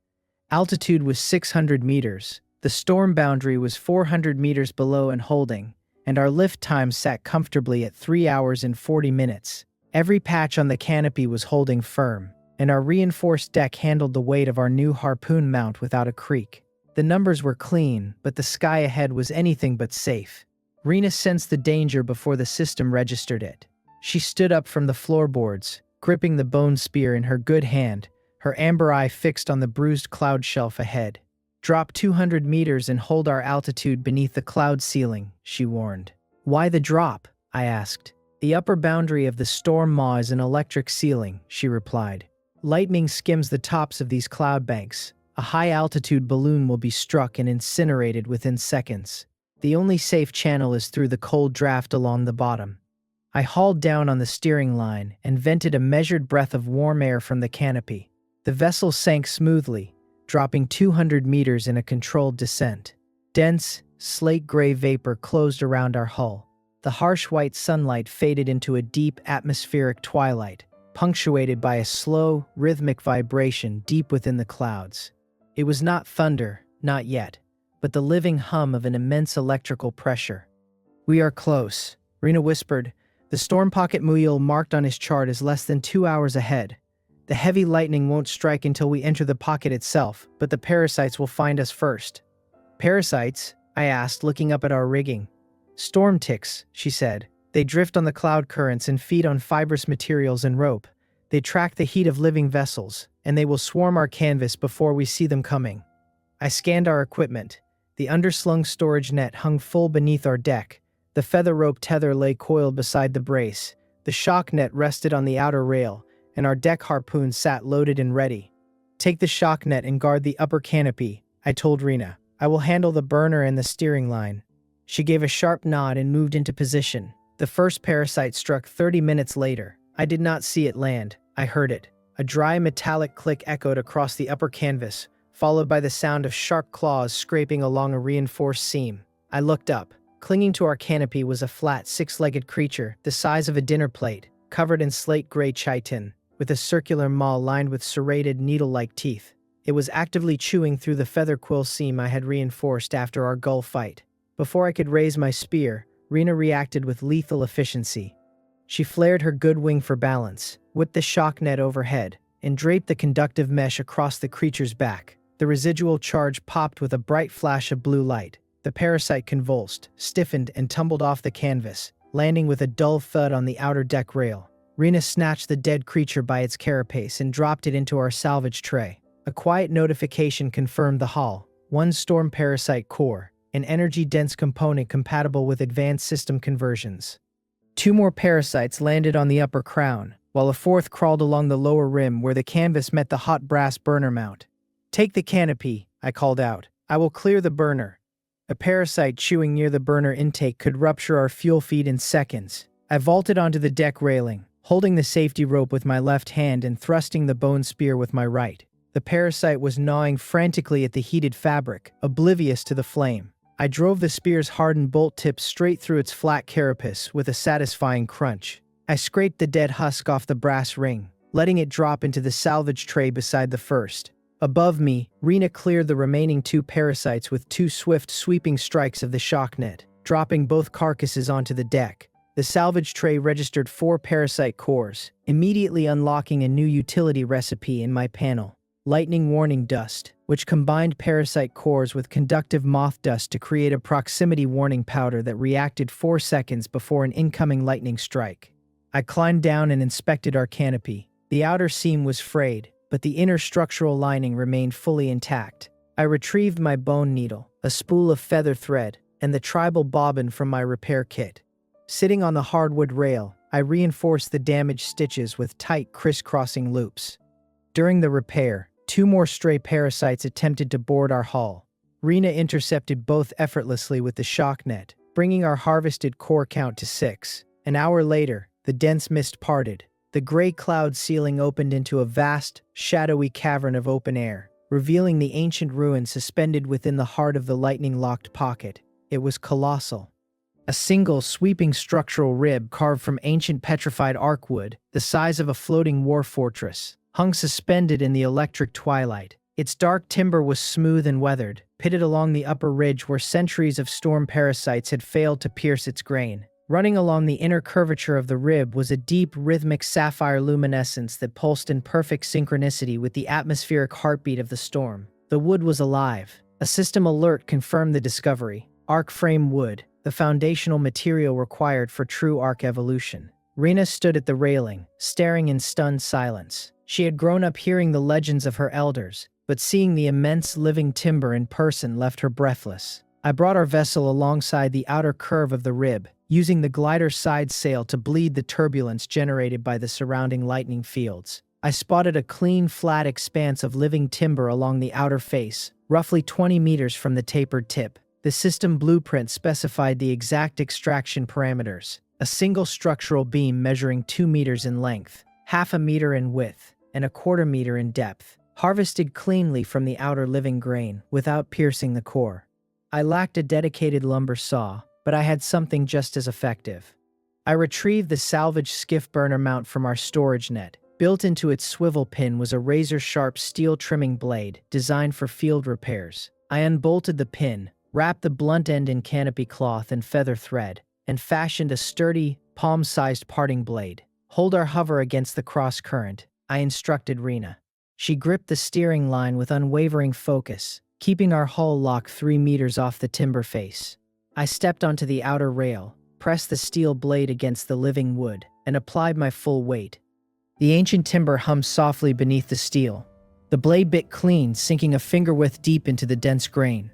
Altitude was 600 meters, the storm boundary was 400 meters below and holding, and our lift time sat comfortably at 3 hours and 40 minutes. Every patch on the canopy was holding firm, and our reinforced deck handled the weight of our new harpoon mount without a creak. The numbers were clean, but the sky ahead was anything but safe. Rena sensed the danger before the system registered it. She stood up from the floorboards, gripping the bone spear in her good hand, her amber eye fixed on the bruised cloud shelf ahead. Drop 200 meters and hold our altitude beneath the cloud ceiling, she warned. Why the drop? I asked. The upper boundary of the storm maw is an electric ceiling, she replied. Lightning skims the tops of these cloud banks. A high-altitude balloon will be struck and incinerated within seconds. The only safe channel is through the cold draft along the bottom. I hauled down on the steering line and vented a measured breath of warm air from the canopy. The vessel sank smoothly, dropping 200 meters in a controlled descent. Dense, slate-gray vapor closed around our hull. The harsh white sunlight faded into a deep atmospheric twilight, punctuated by a slow, rhythmic vibration deep within the clouds. It was not thunder, not yet, but the living hum of an immense electrical pressure. We are close, Rena whispered. The storm pocket Muyul marked on his chart is less than 2 hours ahead. The heavy lightning won't strike until we enter the pocket itself, but the parasites will find us first. Parasites? I asked, looking up at our rigging. Storm ticks, she said. They drift on the cloud currents and feed on fibrous materials and rope. They track the heat of living vessels, and they will swarm our canvas before we see them coming. I scanned our equipment. The underslung storage net hung full beneath our deck. The feather rope tether lay coiled beside the brace. The shock net rested on the outer rail, and our deck harpoon sat loaded and ready. Take the shock net and guard the upper canopy, I told Rena. I will handle the burner and the steering line. She gave a sharp nod and moved into position. The first parasite struck 30 minutes later. I did not see it land. I heard it. A dry metallic click echoed across the upper canvas, followed by the sound of sharp claws scraping along a reinforced seam. I looked up. Clinging to our canopy was a flat, six-legged creature, the size of a dinner plate, covered in slate-gray chitin, with a circular maw lined with serrated, needle-like teeth. It was actively chewing through the feather quill seam I had reinforced after our gull fight. Before I could raise my spear, Rena reacted with lethal efficiency. She flared her good wing for balance, whipped the shock net overhead, and draped the conductive mesh across the creature's back. The residual charge popped with a bright flash of blue light. The parasite convulsed, stiffened, and tumbled off the canvas, landing with a dull thud on the outer deck rail. Rena snatched the dead creature by its carapace and dropped it into our salvage tray. A quiet notification confirmed the haul. 1 storm parasite core, an energy-dense component compatible with advanced system conversions. 2 more parasites landed on the upper crown, while a 4th crawled along the lower rim where the canvas met the hot brass burner mount. Take the canopy, I called out. I will clear the burner. A parasite chewing near the burner intake could rupture our fuel feed in seconds. I vaulted onto the deck railing, holding the safety rope with my left hand and thrusting the bone spear with my right. The parasite was gnawing frantically at the heated fabric, oblivious to the flame. I drove the spear's hardened bolt tip straight through its flat carapace with a satisfying crunch. I scraped the dead husk off the brass ring, letting it drop into the salvage tray beside the first. Above me, Rena cleared the remaining 2 parasites with 2 swift sweeping strikes of the shock net, dropping both carcasses onto the deck. The salvage tray registered 4 parasite cores, immediately unlocking a new utility recipe in my panel. Lightning warning dust, which combined parasite cores with conductive moth dust to create a proximity warning powder that reacted 4 seconds before an incoming lightning strike. I climbed down and inspected our canopy. The outer seam was frayed, but the inner structural lining remained fully intact. I retrieved my bone needle, a spool of feather thread, and the tribal bobbin from my repair kit. Sitting on the hardwood rail, I reinforced the damaged stitches with tight crisscrossing loops. During the repair, 2 more stray parasites attempted to board our hull. Rena intercepted both effortlessly with the shock net, bringing our harvested core count to 6. An hour later, the dense mist parted. The gray cloud ceiling opened into a vast, shadowy cavern of open air, revealing the ancient ruin suspended within the heart of the lightning-locked pocket. It was colossal. A single, sweeping structural rib carved from ancient petrified arc wood, the size of a floating war fortress, hung suspended in the electric twilight. Its dark timber was smooth and weathered, pitted along the upper ridge where centuries of storm parasites had failed to pierce its grain. Running along the inner curvature of the rib was a deep, rhythmic sapphire luminescence that pulsed in perfect synchronicity with the atmospheric heartbeat of the storm. The wood was alive. A system alert confirmed the discovery. Arc frame wood, the foundational material required for true arc evolution. Rena stood at the railing, staring in stunned silence. She had grown up hearing the legends of her elders, but seeing the immense living timber in person left her breathless. I brought our vessel alongside the outer curve of the rib, using the glider's side sail to bleed the turbulence generated by the surrounding lightning fields. I spotted a clean, flat expanse of living timber along the outer face, roughly 20 meters from the tapered tip. The system blueprint specified the exact extraction parameters: a single structural beam measuring 2 meters in length, half a meter in width, and a quarter meter in depth, harvested cleanly from the outer living grain without piercing the core. I lacked a dedicated lumber saw, but I had something just as effective. I retrieved the salvaged skiff burner mount from our storage net. Built into its swivel pin was a razor-sharp steel trimming blade designed for field repairs. I unbolted the pin, wrapped the blunt end in canopy cloth and feather thread, and fashioned a sturdy, palm-sized parting blade. Hold our hover against the cross-current, I instructed Rena. She gripped the steering line with unwavering focus, keeping our hull locked 3 meters off the timber face. I stepped onto the outer rail, pressed the steel blade against the living wood, and applied my full weight. The ancient timber hummed softly beneath the steel. The blade bit clean, sinking a finger-width deep into the dense grain.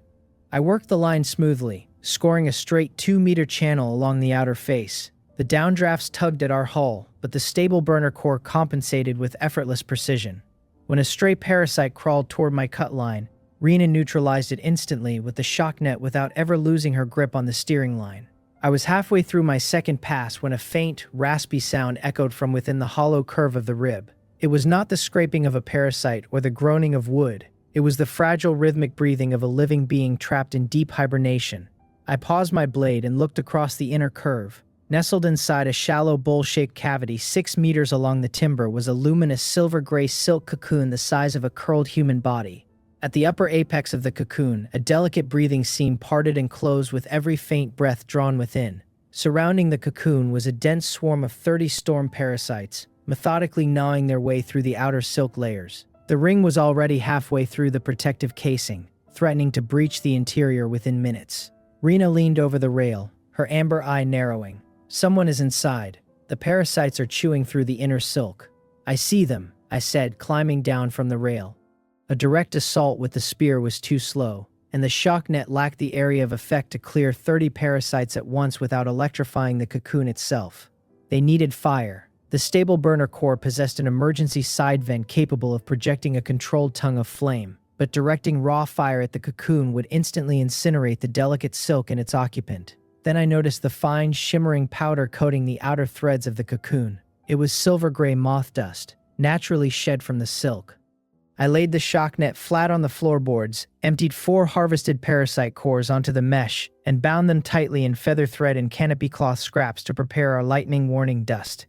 I worked the line smoothly, scoring a straight 2-meter channel along the outer face. The downdrafts tugged at our hull, but the stable burner core compensated with effortless precision. When a stray parasite crawled toward my cut line, Rena neutralized it instantly with the shock net without ever losing her grip on the steering line. I was halfway through my second pass when a faint, raspy sound echoed from within the hollow curve of the rib. It was not the scraping of a parasite or the groaning of wood. It was the fragile, rhythmic breathing of a living being trapped in deep hibernation. I paused my blade and looked across the inner curve. Nestled inside a shallow bowl-shaped cavity 6 meters along the timber was a luminous silver-gray silk cocoon the size of a curled human body. At the upper apex of the cocoon, a delicate breathing seam parted and closed with every faint breath drawn within. Surrounding the cocoon was a dense swarm of 30 storm parasites, methodically gnawing their way through the outer silk layers. The ring was already halfway through the protective casing, threatening to breach the interior within minutes. Rena leaned over the rail, her amber eye narrowing. Someone is inside. The parasites are chewing through the inner silk. I see them, I said, climbing down from the rail. A direct assault with the spear was too slow, and the shock net lacked the area of effect to clear 30 parasites at once without electrifying the cocoon itself. They needed fire. The stable burner core possessed an emergency side vent capable of projecting a controlled tongue of flame, but directing raw fire at the cocoon would instantly incinerate the delicate silk and its occupant. Then I noticed the fine, shimmering powder coating the outer threads of the cocoon. It was silver gray moth dust, naturally shed from the silk. I laid the shock net flat on the floorboards, emptied 4 harvested parasite cores onto the mesh, and bound them tightly in feather thread and canopy cloth scraps to prepare our lightning warning dust.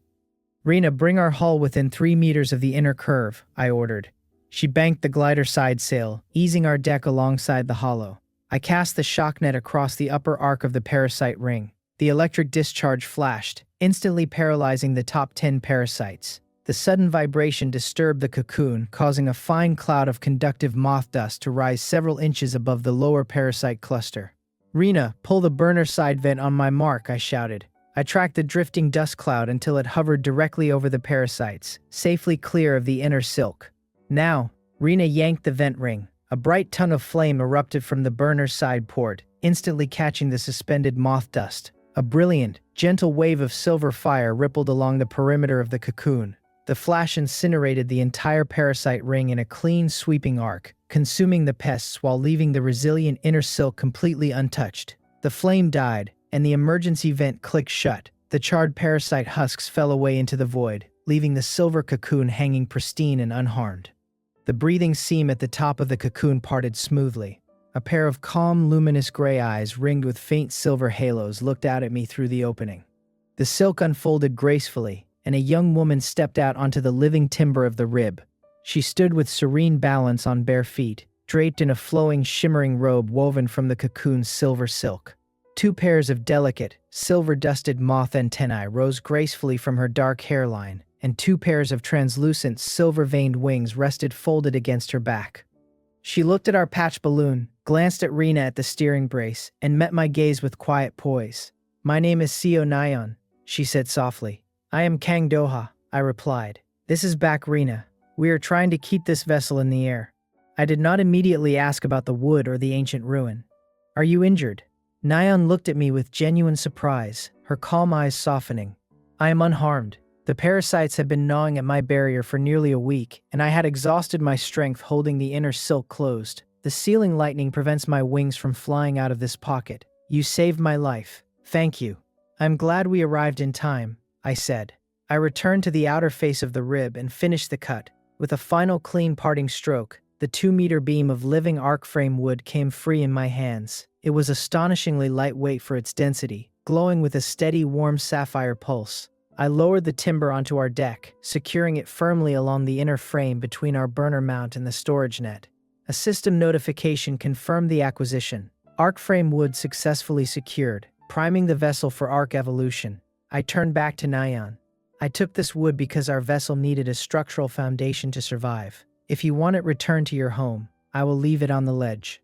"Rena, bring our hull within 3 meters of the inner curve," I ordered. She banked the glider side sail, easing our deck alongside the hollow. I cast the shock net across the upper arc of the parasite ring. The electric discharge flashed, instantly paralyzing the top 10 parasites. The sudden vibration disturbed the cocoon, causing a fine cloud of conductive moth dust to rise several inches above the lower parasite cluster. "Rena, pull the burner side vent on my mark," I shouted. I tracked the drifting dust cloud until it hovered directly over the parasites, safely clear of the inner silk. "Now," Rena yanked the vent ring. A bright tongue of flame erupted from the burner side port, instantly catching the suspended moth dust. A brilliant, gentle wave of silver fire rippled along the perimeter of the cocoon. The flash incinerated the entire parasite ring in a clean, sweeping arc, consuming the pests while leaving the resilient inner silk completely untouched. The flame died, and the emergency vent clicked shut. The charred parasite husks fell away into the void, leaving the silver cocoon hanging pristine and unharmed. The breathing seam at the top of the cocoon parted smoothly. A pair of calm, luminous gray eyes ringed with faint silver halos looked out at me through the opening. The silk unfolded gracefully, and a young woman stepped out onto the living timber of the rib. She stood with serene balance on bare feet, draped in a flowing, shimmering robe woven from the cocoon's silver silk. 2 pairs of delicate, silver-dusted moth antennae rose gracefully from her dark hairline, and 2 pairs of translucent, silver-veined wings rested folded against her back. She looked at our patch balloon, glanced at Rena at the steering brace, and met my gaze with quiet poise. "My name is Seo Nyan," she said softly. "I am Kang Doha," I replied. "This is Back Rena. We are trying to keep this vessel in the air." I did not immediately ask about the wood or the ancient ruin. "Are you injured?" Nyan looked at me with genuine surprise, her calm eyes softening. "I am unharmed. The parasites had been gnawing at my barrier for nearly a week, and I had exhausted my strength holding the inner silk closed. The sealing lightning prevents my wings from flying out of this pocket. You saved my life. Thank you. I'm glad we arrived in time," I said. I returned to the outer face of the rib and finished the cut. With a final clean parting stroke, the 2-meter beam of living arc frame wood came free in my hands. It was astonishingly lightweight for its density, glowing with a steady, warm sapphire pulse. I lowered the timber onto our deck, securing it firmly along the inner frame between our burner mount and the storage net. A system notification confirmed the acquisition. Arc frame wood successfully secured, priming the vessel for arc evolution. I turned back to Nyan. "I took this wood because our vessel needed a structural foundation to survive. If you want it returned to your home, I will leave it on the ledge."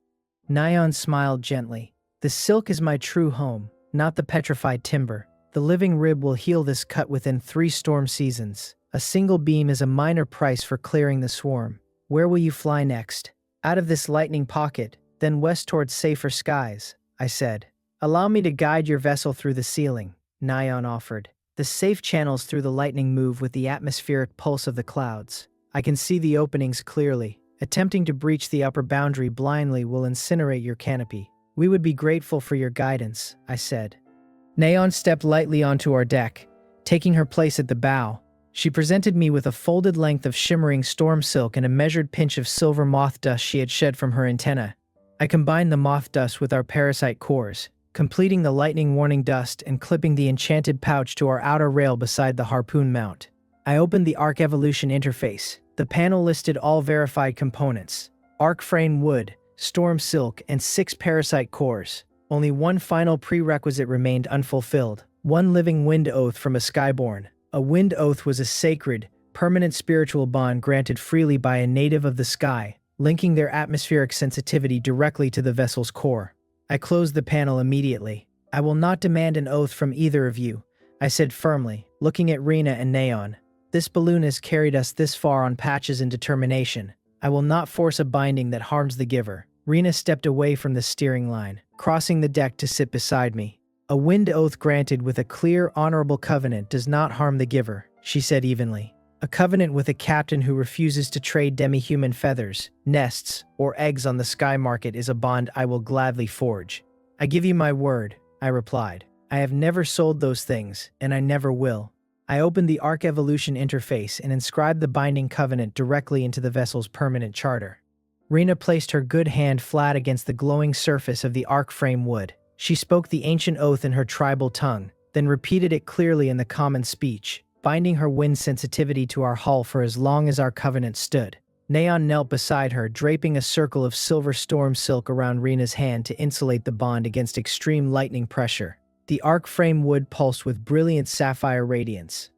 Nyan smiled gently. "The silk is my true home, not the petrified timber. The living rib will heal this cut within 3 storm seasons. A single beam is a minor price for clearing the swarm. Where will you fly next?" "Out of this lightning pocket, then west towards safer skies," I said. "Allow me to guide your vessel through the ceiling," Nyan offered. "The safe channels through the lightning move with the atmospheric pulse of the clouds. I can see the openings clearly. Attempting to breach the upper boundary blindly will incinerate your canopy. We would be grateful for your guidance," I said. Nyan stepped lightly onto our deck, taking her place at the bow. She presented me with a folded length of shimmering storm silk and a measured pinch of silver moth dust she had shed from her antenna. I combined the moth dust with our parasite cores, completing the lightning warning dust and clipping the enchanted pouch to our outer rail beside the harpoon mount. I opened the Arc Evolution interface. The panel listed all verified components: arc frame wood, storm silk, and 6 parasite cores. Only one final prerequisite remained unfulfilled: one living wind oath from a skyborn. A wind oath was a sacred, permanent spiritual bond granted freely by a native of the sky, linking their atmospheric sensitivity directly to the vessel's core. I closed the panel immediately. "I will not demand an oath from either of you," I said firmly, looking at Rena and Nyan. "This balloon has carried us this far on patches and determination. I will not force a binding that harms the giver." Rena stepped away from the steering line, crossing the deck to sit beside me. "A wind oath granted with a clear, honorable covenant does not harm the giver," she said evenly. "A covenant with a captain who refuses to trade demi-human feathers, nests, or eggs on the sky market is a bond I will gladly forge." "I give you my word," I replied. "I have never sold those things, and I never will." I opened the Arc Evolution interface and inscribed the binding covenant directly into the vessel's permanent charter. Rena placed her good hand flat against the glowing surface of the arc frame wood. She spoke the ancient oath in her tribal tongue, then repeated it clearly in the common speech, binding her wind sensitivity to our hull for as long as our covenant stood. Neon knelt beside her, draping a circle of silver storm silk around Rena's hand to insulate the bond against extreme lightning pressure. The arc frame wood pulsed with brilliant sapphire radiance.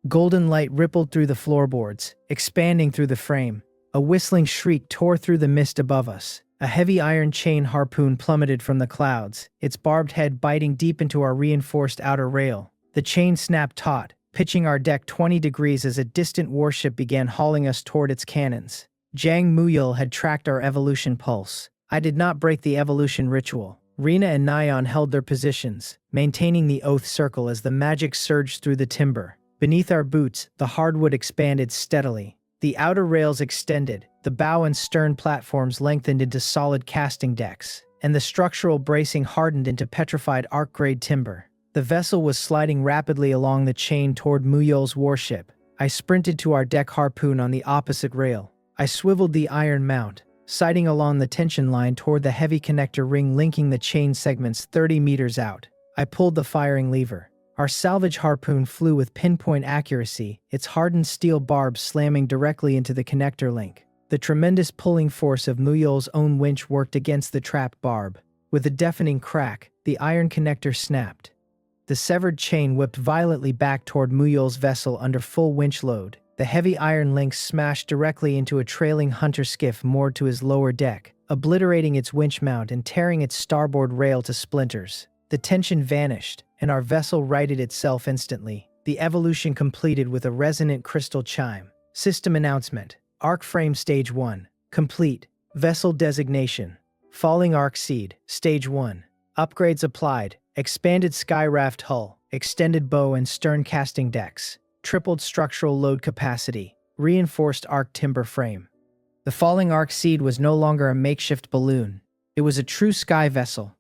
Golden light rippled through the floorboards, expanding through the frame. A whistling shriek tore through the mist above us. A heavy iron chain harpoon plummeted from the clouds, its barbed head biting deep into our reinforced outer rail. The chain snapped taut, pitching our deck 20 degrees as a distant warship began hauling us toward its cannons. Jang Muyul had tracked our evolution pulse. I did not break the evolution ritual. Rena and Nyan held their positions, maintaining the oath circle as the magic surged through the timber. Beneath our boots, the hardwood expanded steadily. The outer rails extended, the bow and stern platforms lengthened into solid casting decks, and the structural bracing hardened into petrified arc-grade timber. The vessel was sliding rapidly along the chain toward Muyul's warship. I sprinted to our deck harpoon on the opposite rail. I swiveled the iron mount, sighting along the tension line toward the heavy connector ring linking the chain segments 30 meters out. I pulled the firing lever. Our salvage harpoon flew with pinpoint accuracy, its hardened steel barbs slamming directly into the connector link. The tremendous pulling force of Muyul's own winch worked against the trapped barb. With a deafening crack, the iron connector snapped. The severed chain whipped violently back toward Muyul's vessel under full winch load. The heavy iron links smashed directly into a trailing hunter skiff moored to his lower deck, obliterating its winch mount and tearing its starboard rail to splinters. The tension vanished, and our vessel righted itself instantly. The evolution completed with a resonant crystal chime. System announcement. Arc frame stage 1. Complete. Vessel designation. Falling arc seed. Stage 1. Upgrades applied. Expanded skyraft hull. Extended bow and stern casting decks. Tripled structural load capacity. Reinforced arc timber frame. The falling arc seed was no longer a makeshift balloon. It was a true sky vessel.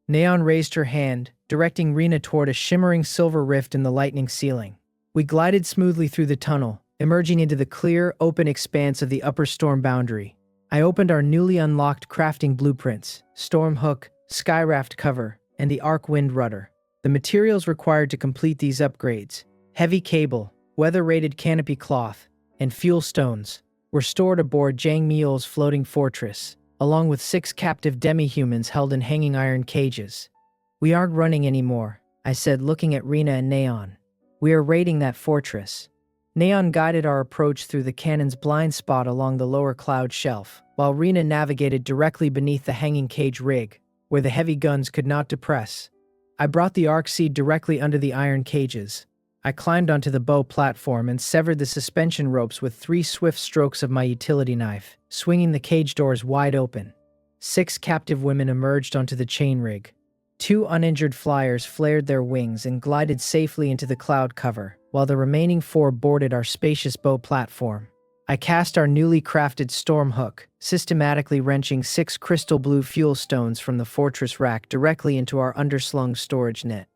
Neon raised her hand, directing Rena toward a shimmering silver rift in the lightning ceiling. We glided smoothly through the tunnel, emerging into the clear, open expanse of the upper storm boundary. I opened our newly unlocked crafting blueprints, storm hook, skyraft cover, and the arc wind rudder. The materials required to complete these upgrades, heavy cable, weather-rated canopy cloth, and fuel stones, were stored aboard Jang Muyul's floating fortress, along with 6 captive demi-humans held in hanging iron cages. "We aren't running anymore," I said, looking at Rena and Neon. "We are raiding that fortress." Neon guided our approach through the cannon's blind spot along the lower cloud shelf, while Rena navigated directly beneath the hanging cage rig, where the heavy guns could not depress. I brought the arc seed directly under the iron cages. I climbed onto the bow platform and severed the suspension ropes with 3 swift strokes of my utility knife, swinging the cage doors wide open. 6 captive women emerged onto the chain rig. 2 uninjured flyers flared their wings and glided safely into the cloud cover, while the remaining 4 boarded our spacious bow platform. I cast our newly crafted storm hook, systematically wrenching 6 crystal blue fuel stones from the fortress rack directly into our underslung storage net.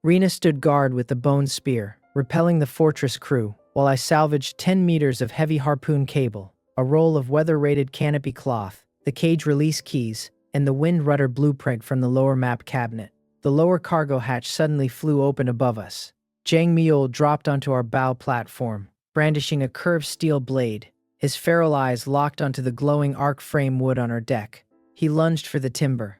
Rena stood guard with the bone spear, repelling the fortress crew, while I salvaged 10 meters of heavy harpoon cable, a roll of weather-rated canopy cloth, the cage release keys, and the wind rudder blueprint from the lower map cabinet. The lower cargo hatch suddenly flew open above us. Jang Muyul dropped onto our bow platform, brandishing a curved steel blade, his feral eyes locked onto the glowing arc frame wood on our deck. He lunged for the timber.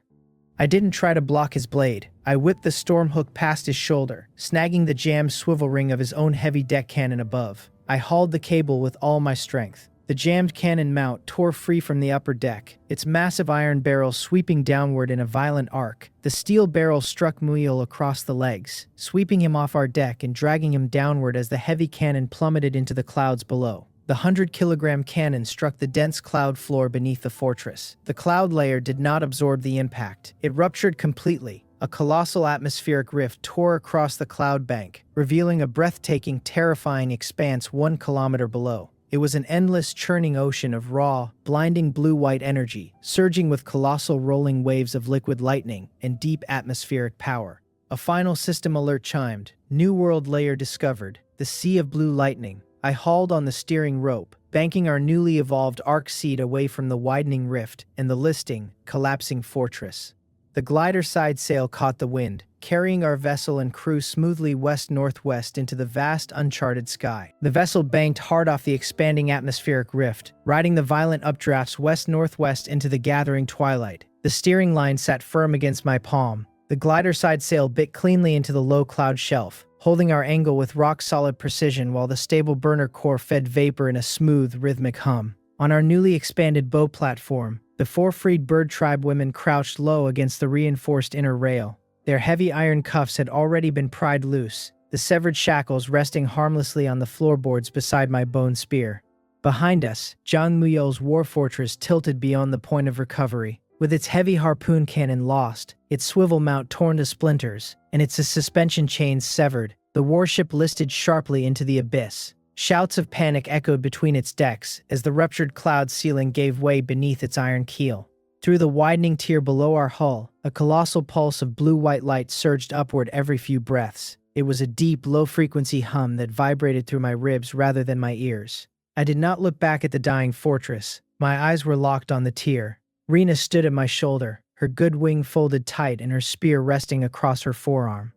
I didn't try to block his blade. I whipped the storm hook past his shoulder, snagging the jammed swivel ring of his own heavy deck cannon above. I hauled the cable with all my strength. The jammed cannon mount tore free from the upper deck, its massive iron barrel sweeping downward in a violent arc. The steel barrel struck Muyul across the legs, sweeping him off our deck and dragging him downward as the heavy cannon plummeted into the clouds below. The 100-kilogram cannon struck the dense cloud floor beneath the fortress. The cloud layer did not absorb the impact. It ruptured completely. A colossal atmospheric rift tore across the cloud bank, revealing a breathtaking, terrifying expanse 1 kilometer below. It was an endless, churning ocean of raw, blinding blue-white energy, surging with colossal rolling waves of liquid lightning and deep atmospheric power. A final system alert chimed. New world layer discovered. the sea of blue lightning. I hauled on the steering rope, banking our newly evolved arc seat away from the widening rift and the collapsing fortress. The glider side sail caught the wind, carrying our vessel and crew smoothly west-northwest into the vast uncharted sky. The vessel banked hard off the expanding atmospheric rift, riding the violent updrafts west-northwest into the gathering twilight. The steering line sat firm against my palm. The glider side sail bit cleanly into the low cloud shelf, holding our angle with rock-solid precision while the stable burner core fed vapor in a smooth, rhythmic hum. On our newly expanded bow platform, the 4 freed bird tribe women crouched low against the reinforced inner rail. Their heavy iron cuffs had already been pried loose, the severed shackles resting harmlessly on the floorboards beside my bone spear. Behind us, Zhang Muyol's war fortress tilted beyond the point of recovery, with its heavy harpoon cannon lost, its swivel mount torn to splinters, and its suspension chains severed. The warship listed sharply into the abyss. Shouts of panic echoed between its decks as the ruptured cloud ceiling gave way beneath its iron keel. Through the widening tier below our hull, a colossal pulse of blue-white light surged upward every few breaths. It was a deep, low-frequency hum that vibrated through my ribs rather than my ears. I did not look back at the dying fortress. My eyes were locked on the tier. Rena stood at my shoulder, her good wing folded tight and her spear resting across her forearm.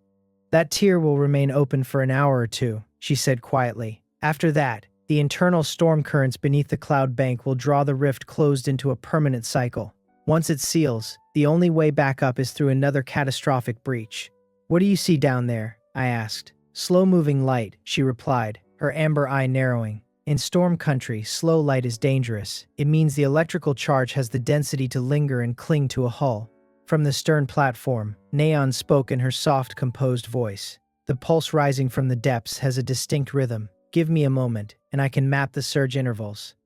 "That tier will remain open for an hour or two," she said quietly. "After that, the internal storm currents beneath the cloud bank will draw the rift closed into a permanent cycle. Once it seals, the only way back up is through another catastrophic breach." "What do you see down there?" I asked. "Slow-moving light," she replied, her amber eye narrowing. "In storm country, slow light is dangerous. It means the electrical charge has the density to linger and cling to a hull." From the stern platform, Neon spoke in her soft, composed voice. "The pulse rising from the depths has a distinct rhythm. Give me a moment, and I can map the surge intervals."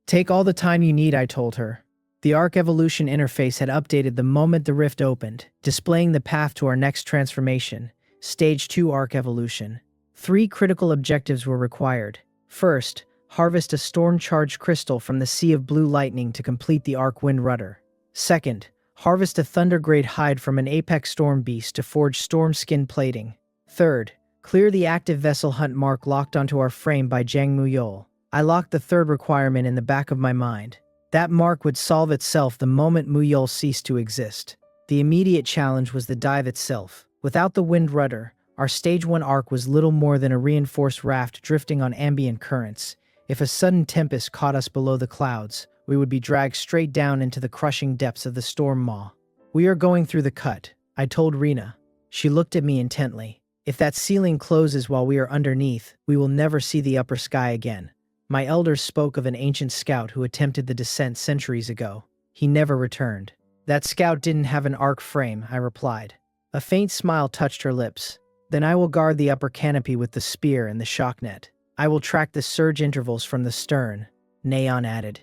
"Take all the time you need," I told her. The Arc Evolution interface had updated the moment the rift opened, displaying the path to our next transformation, Stage 2 Arc Evolution. 3 critical objectives were required. First, harvest a storm-charged crystal from the Sea of Blue Lightning to complete the Arc Wind Rudder. Second, harvest a Thundergrade hide from an Apex Storm Beast to forge Storm Skin plating. Third, clear the active vessel hunt mark locked onto our frame by Zhang Muyol. I locked the third requirement in the back of my mind. That mark would solve itself the moment Muyol ceased to exist. The immediate challenge was the dive itself. Without the wind rudder, our Stage 1 arc was little more than a reinforced raft drifting on ambient currents. If a sudden tempest caught us below the clouds, we would be dragged straight down into the crushing depths of the storm maw. "We are going through the cut," I told Rena. She looked at me intently. "If that ceiling closes while we are underneath, we will never see the upper sky again." My elders spoke of an ancient scout who attempted the descent centuries ago. He never returned. "That scout didn't have an arc frame," I replied. A faint smile touched her lips. "Then I will guard the upper canopy with the spear and the shock net. I will track the surge intervals from the stern," Neon added.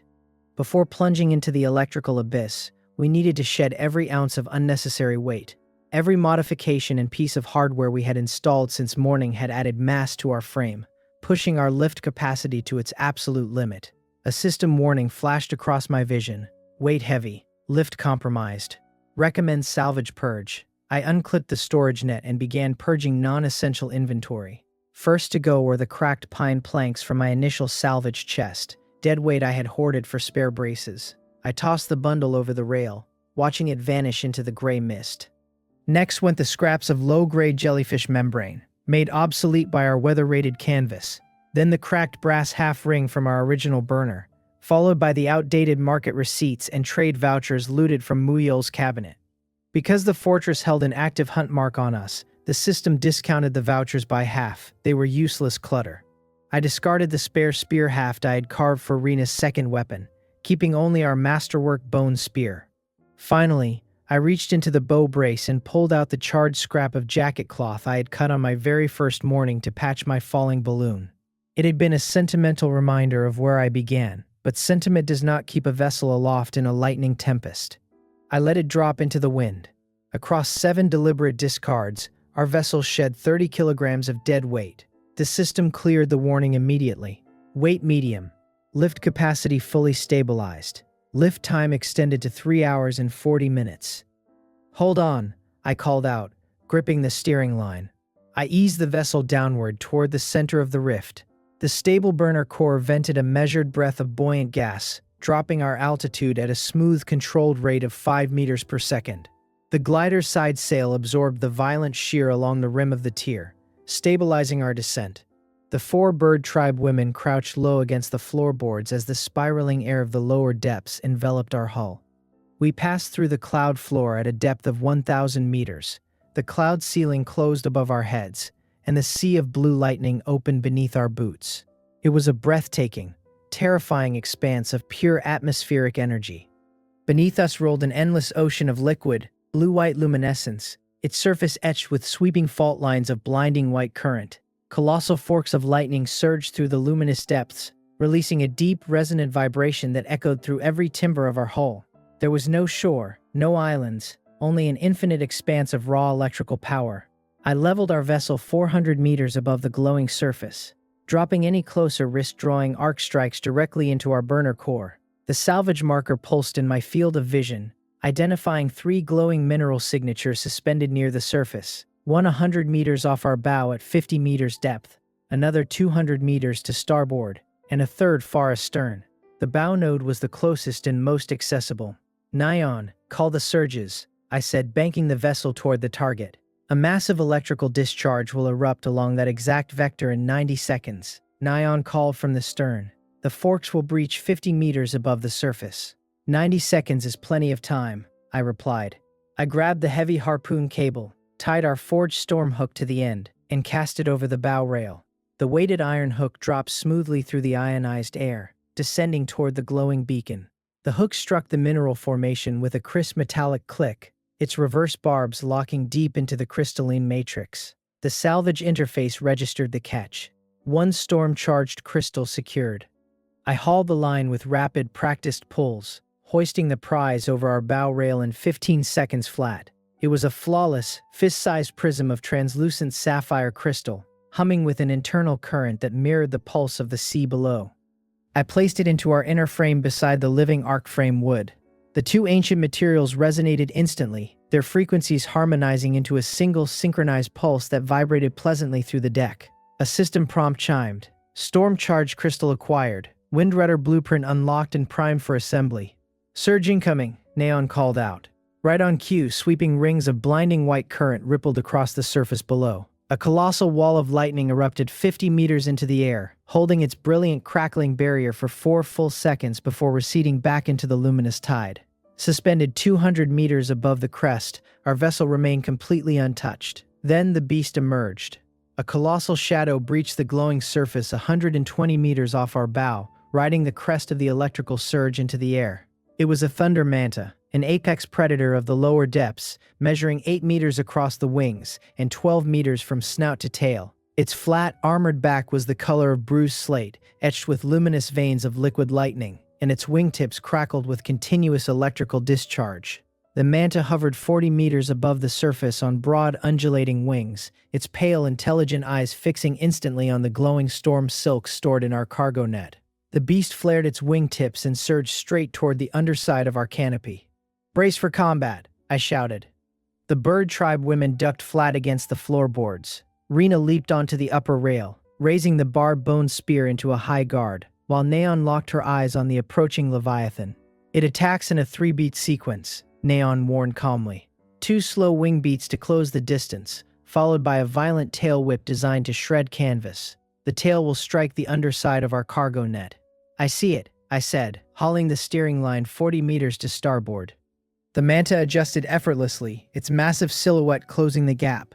Before plunging into the electrical abyss, we needed to shed every ounce of unnecessary weight. Every modification and piece of hardware we had installed since morning had added mass to our frame, pushing our lift capacity to its absolute limit. A system warning flashed across my vision. "Weight heavy. Lift compromised. Recommend salvage purge." I unclipped the storage net and began purging non-essential inventory. First to go were the cracked pine planks from my initial salvage chest, dead weight I had hoarded for spare braces. I tossed the bundle over the rail, watching it vanish into the gray mist. Next went the scraps of low-grade jellyfish membrane, made obsolete by our weather-rated canvas. Then the cracked brass half-ring from our original burner, followed by the outdated market receipts and trade vouchers looted from Muyol's cabinet. Because the fortress held an active hunt mark on us, the system discounted the vouchers by half. They were useless clutter. I discarded the spare spear haft I had carved for Rena's second weapon, keeping only our masterwork bone spear. Finally, I reached into the bow brace and pulled out the charred scrap of jacket cloth I had cut on my very first morning to patch my falling balloon. It had been a sentimental reminder of where I began, but sentiment does not keep a vessel aloft in a lightning tempest. I let it drop into the wind. Across 7 deliberate discards, our vessel shed 30 kilograms of dead weight. The system cleared the warning immediately. Weight medium. Lift capacity fully stabilized. Lift time extended to 3 hours and 40 minutes. "Hold on," I called out, gripping the steering line. I eased the vessel downward toward the center of the rift. The stable burner core vented a measured breath of buoyant gas, dropping our altitude at a smooth, controlled rate of 5 meters per second. The glider's side sail absorbed the violent shear along the rim of the tier, stabilizing our descent. The 4 bird tribe women crouched low against the floorboards as the spiraling air of the lower depths enveloped our hull. We passed through the cloud floor at a depth of 1,000 meters. The cloud ceiling closed above our heads, and the sea of blue lightning opened beneath our boots. It was a breathtaking, terrifying expanse of pure atmospheric energy. Beneath us rolled an endless ocean of liquid, blue-white luminescence, its surface etched with sweeping fault lines of blinding white current. Colossal forks of lightning surged through the luminous depths, releasing a deep, resonant vibration that echoed through every timber of our hull. There was no shore, no islands, only an infinite expanse of raw electrical power. I leveled our vessel 400 meters above the glowing surface. Dropping any closer risked drawing arc strikes directly into our burner core. The salvage marker pulsed in my field of vision, identifying 3 glowing mineral signatures suspended near the surface. One 100 meters off our bow at 50 meters depth, another 200 meters to starboard, and a third far astern. The bow node was the closest and most accessible. "Nyan, call the surges," I said, banking the vessel toward the target. "A massive electrical discharge will erupt along that exact vector in 90 seconds. Nyan called from the stern. "The forks will breach 50 meters above the surface." 90 seconds is plenty of time, I replied. I grabbed the heavy harpoon cable, tied our forged storm hook to the end, and cast it over the bow rail. The weighted iron hook dropped smoothly through the ionized air, descending toward the glowing beacon. The hook struck the mineral formation with a crisp metallic click, its reverse barbs locking deep into the crystalline matrix. The salvage interface registered the catch. 1 storm-charged crystal secured. I hauled the line with rapid, practiced pulls, hoisting the prize over our bow rail in 15 seconds flat. It was a flawless, fist-sized prism of translucent sapphire crystal, humming with an internal current that mirrored the pulse of the sea below. I placed it into our inner frame beside the living arc frame wood. The 2 ancient materials resonated instantly, their frequencies harmonizing into a single synchronized pulse that vibrated pleasantly through the deck. A system prompt chimed. "Storm-charged crystal acquired. Wind rudder blueprint unlocked and primed for assembly." "Surge incoming," Neon called out. Right on cue, sweeping rings of blinding white current rippled across the surface below. A colossal wall of lightning erupted 50 meters into the air, holding its brilliant crackling barrier for 4 full seconds before receding back into the luminous tide. Suspended 200 meters above the crest, our vessel remained completely untouched. Then the beast emerged. A colossal shadow breached the glowing surface 120 meters off our bow, riding the crest of the electrical surge into the air. It was a thunder manta, an apex predator of the lower depths, measuring 8 meters across the wings and 12 meters from snout to tail. Its flat, armored back was the color of bruised slate, etched with luminous veins of liquid lightning, and its wingtips crackled with continuous electrical discharge. The manta hovered 40 meters above the surface on broad, undulating wings, its pale, intelligent eyes fixing instantly on the glowing storm silk stored in our cargo net. The beast flared its wingtips and surged straight toward the underside of our canopy. "Brace for combat," I shouted. The bird tribe women ducked flat against the floorboards. Rena leaped onto the upper rail, raising the barbed bone spear into a high guard, while Neon locked her eyes on the approaching Leviathan. "It attacks in a 3-beat sequence," Neon warned calmly. 2 slow wing beats to close the distance, followed by a violent tail whip designed to shred canvas. The tail will strike the underside of our cargo net. "I see it," I said, hauling the steering line 40 meters to starboard. The manta adjusted effortlessly, its massive silhouette closing the gap.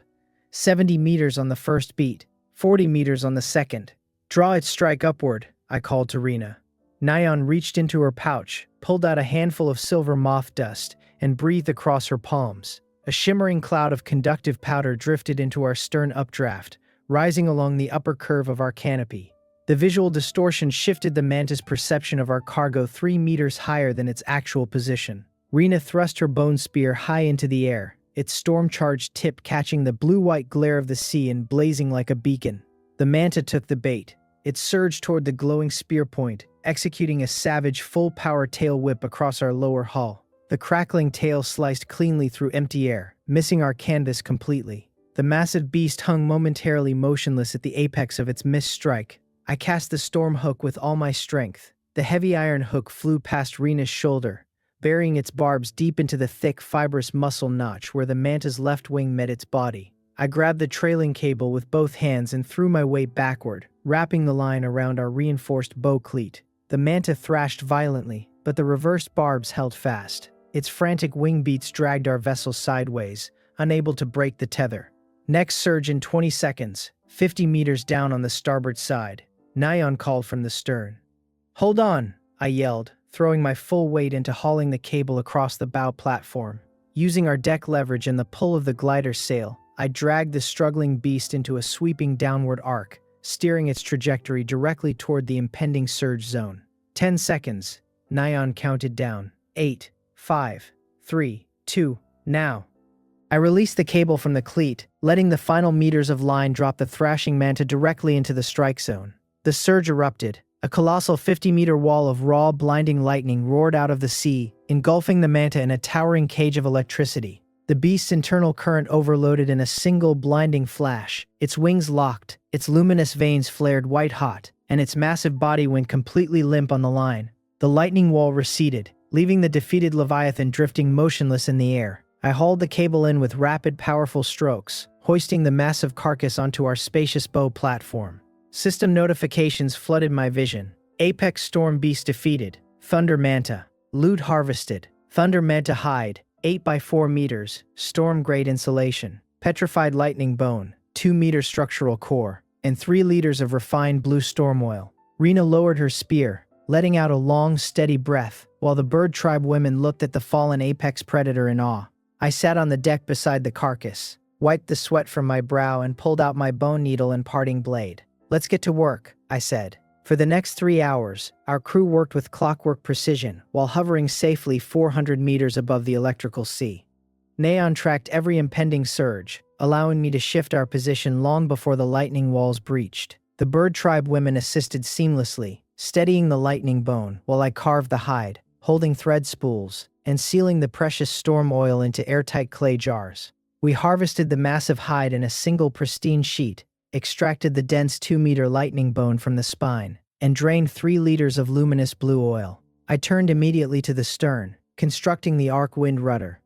70 meters on the first beat, 40 meters on the second. "Draw its strike upward," I called to Rena. Nyan reached into her pouch, pulled out a handful of silver moth dust, and breathed across her palms. A shimmering cloud of conductive powder drifted into our stern updraft, rising along the upper curve of our canopy. The visual distortion shifted the manta's perception of our cargo 3 meters higher than its actual position. Rena thrust her bone spear high into the air, its storm-charged tip catching the blue-white glare of the sea and blazing like a beacon. The manta took the bait. It surged toward the glowing spear point, executing a savage full-power tail whip across our lower hull. The crackling tail sliced cleanly through empty air, missing our canvas completely. The massive beast hung momentarily motionless at the apex of its missed strike. I cast the storm hook with all my strength. The heavy iron hook flew past Rena's shoulder, burying its barbs deep into the thick, fibrous muscle notch where the manta's left wing met its body. I grabbed the trailing cable with both hands and threw my weight backward, wrapping the line around our reinforced bow cleat. The manta thrashed violently, but the reversed barbs held fast. Its frantic wing beats dragged our vessel sideways, unable to break the tether. Next surge in 20 seconds, 50 meters down on the starboard side. Nyan called from the stern. "Hold on," I yelled, throwing my full weight into hauling the cable across the bow platform. Using our deck leverage and the pull of the glider's sail, I dragged the struggling beast into a sweeping downward arc, steering its trajectory directly toward the impending surge zone. 10 seconds. Nyan counted down. 8, 5, 3, 2, now. I released the cable from the cleat, letting the final meters of line drop the thrashing manta directly into the strike zone. The surge erupted. A colossal 50-meter wall of raw, blinding lightning roared out of the sea, engulfing the manta in a towering cage of electricity. The beast's internal current overloaded in a single blinding flash. Its wings locked, its luminous veins flared white-hot, and its massive body went completely limp on the line. The lightning wall receded, leaving the defeated Leviathan drifting motionless in the air. I hauled the cable in with rapid, powerful strokes, hoisting the massive carcass onto our spacious bow platform. System notifications flooded my vision. Apex Storm Beast defeated. Thunder Manta. Loot harvested. Thunder Manta hide. 8 by 4 meters. Storm grade insulation. Petrified lightning bone. 2-meter structural core. And 3 liters of refined blue storm oil. Rena lowered her spear, letting out a long, steady breath, while the bird tribe women looked at the fallen apex predator in awe. I sat on the deck beside the carcass, wiped the sweat from my brow and pulled out my bone needle and parting blade. "Let's get to work," I said. For the next 3 hours, our crew worked with clockwork precision while hovering safely 400 meters above the electrical sea. Neon tracked every impending surge, allowing me to shift our position long before the lightning walls breached. The bird tribe women assisted seamlessly, steadying the lightning bone while I carved the hide, holding thread spools, and sealing the precious storm oil into airtight clay jars. We harvested the massive hide in a single pristine sheet, extracted the dense 2-meter lightning bone from the spine, and drained 3 liters of luminous blue oil. I turned immediately to the stern, constructing the arc wind rudder.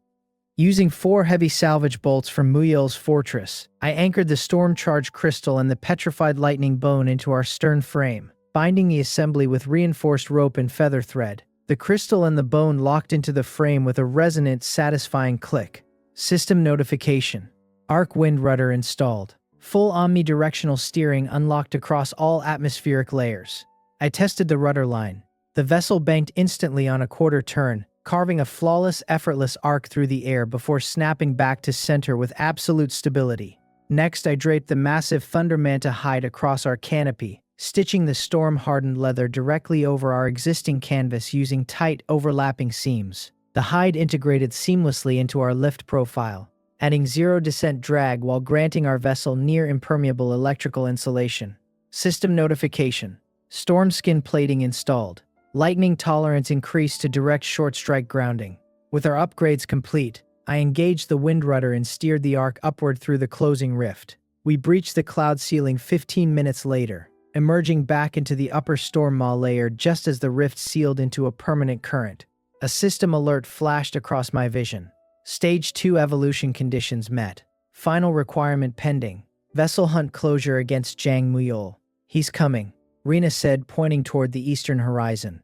Using 4 heavy salvage bolts from Muyol's fortress, I anchored the storm-charged crystal and the petrified lightning bone into our stern frame, binding the assembly with reinforced rope and feather thread. The crystal and the bone locked into the frame with a resonant, satisfying click. System notification. Arc wind rudder installed. Full omnidirectional steering unlocked across all atmospheric layers. I tested the rudder line. The vessel banked instantly on a quarter turn, carving a flawless, effortless arc through the air before snapping back to center with absolute stability. Next, I draped the massive Thunder Manta hide across our canopy, stitching the storm-hardened leather directly over our existing canvas using tight, overlapping seams. The hide integrated seamlessly into our lift profile, adding zero descent drag while granting our vessel near-impermeable electrical insulation. System notification. Storm skin plating installed. Lightning tolerance increased to direct short-strike grounding. With our upgrades complete, I engaged the wind rudder and steered the arc upward through the closing rift. We breached the cloud ceiling 15 minutes later, emerging back into the upper storm maw layer just as the rift sealed into a permanent current. A system alert flashed across my vision. Stage 2 evolution conditions met. Final requirement pending. Vessel hunt closure against Jang Muyol. "He's coming," Rena said, pointing toward the eastern horizon.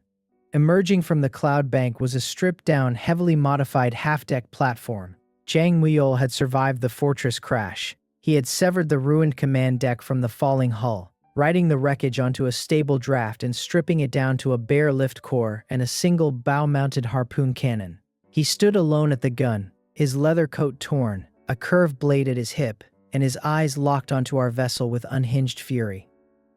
Emerging from the cloud bank was a stripped-down, heavily modified half-deck platform. Jang Muyol had survived the fortress crash. He had severed the ruined command deck from the falling hull, riding the wreckage onto a stable draft and stripping it down to a bare lift core and a single bow-mounted harpoon cannon. He stood alone at the gun, his leather coat torn, a curved blade at his hip, and his eyes locked onto our vessel with unhinged fury.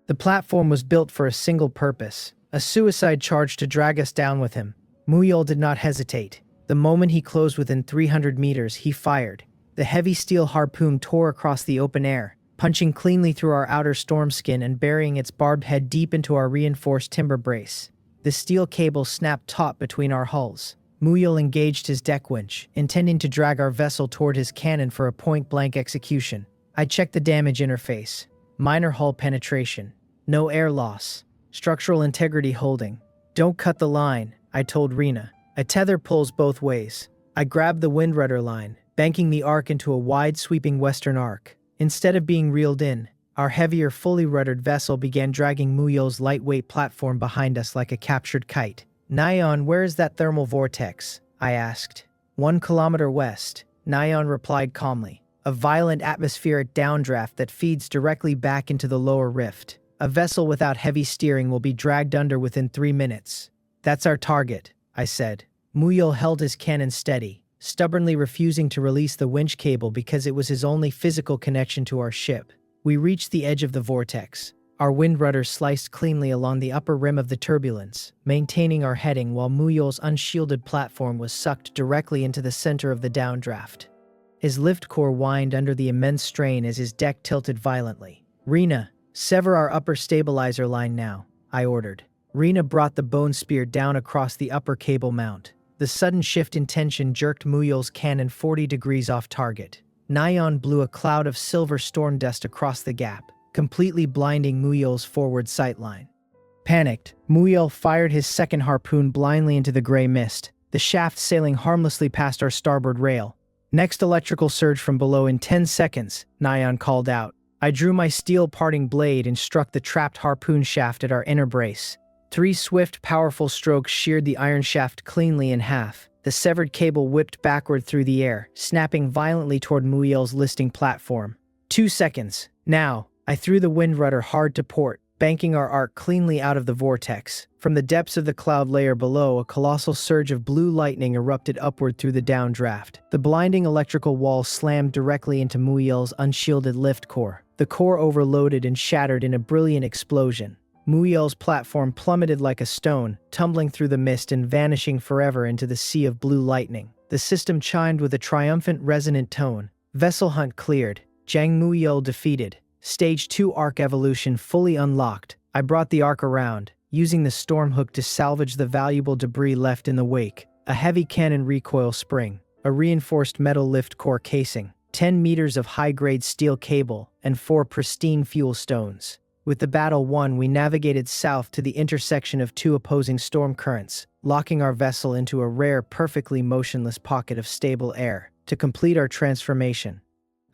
The platform was built for a single purpose, a suicide charge to drag us down with him. Muyol did not hesitate. The moment he closed within 300 meters, he fired. The heavy steel harpoon tore across the open air, punching cleanly through our outer storm skin and burying its barbed head deep into our reinforced timber brace. The steel cable snapped taut between our hulls. Muyol engaged his deck winch, intending to drag our vessel toward his cannon for a point-blank execution. I checked the damage interface. Minor hull penetration. No air loss. Structural integrity holding. Don't cut the line, I told Rena. A tether pulls both ways. I grabbed the wind rudder line, banking the arc into a wide sweeping western arc. Instead of being reeled in, our heavier, fully ruddered vessel began dragging Muyol's lightweight platform behind us like a captured kite. Nyan, where is that thermal vortex? I asked. 1 kilometer west, Nyan replied calmly. A violent atmospheric downdraft that feeds directly back into the lower rift. A vessel without heavy steering will be dragged under within 3 minutes. That's our target, I said. Muyol held his cannon steady, stubbornly refusing to release the winch cable because it was his only physical connection to our ship. We reached the edge of the vortex. Our wind rudder sliced cleanly along the upper rim of the turbulence, maintaining our heading while Muyol's unshielded platform was sucked directly into the center of the downdraft. His lift core whined under the immense strain as his deck tilted violently. Rena, sever our upper stabilizer line now, I ordered. Rena brought the bone spear down across the upper cable mount. The sudden shift in tension jerked Muyol's cannon 40 degrees off target. Nyan blew a cloud of silver storm dust across the gap, completely blinding Muyol's forward sightline. Panicked, Muyol fired his second harpoon blindly into the gray mist, the shaft sailing harmlessly past our starboard rail. Next electrical surge from below in 10 seconds, Nyan called out. I drew my steel parting blade and struck the trapped harpoon shaft at our inner brace. 3 swift, powerful strokes sheared the iron shaft cleanly in half. The severed cable whipped backward through the air, snapping violently toward Muyol's listing platform. 2 seconds. Now, I threw the wind rudder hard to port, banking our arc cleanly out of the vortex. From the depths of the cloud layer below, a colossal surge of blue lightning erupted upward through the downdraft. The blinding electrical wall slammed directly into Muyol's unshielded lift core. The core overloaded and shattered in a brilliant explosion. Muyol's platform plummeted like a stone, tumbling through the mist and vanishing forever into the sea of blue lightning. The system chimed with a triumphant, resonant tone. Vessel hunt cleared. Jang Muyol defeated. Stage 2 arc evolution fully unlocked. I brought the arc around, using the storm hook to salvage the valuable debris left in the wake. A heavy cannon recoil spring, a reinforced metal lift core casing, 10 meters of high-grade steel cable, and 4 pristine fuel stones. With the battle won, we navigated south to the intersection of 2 opposing storm currents, locking our vessel into a rare, perfectly motionless pocket of stable air to complete our transformation.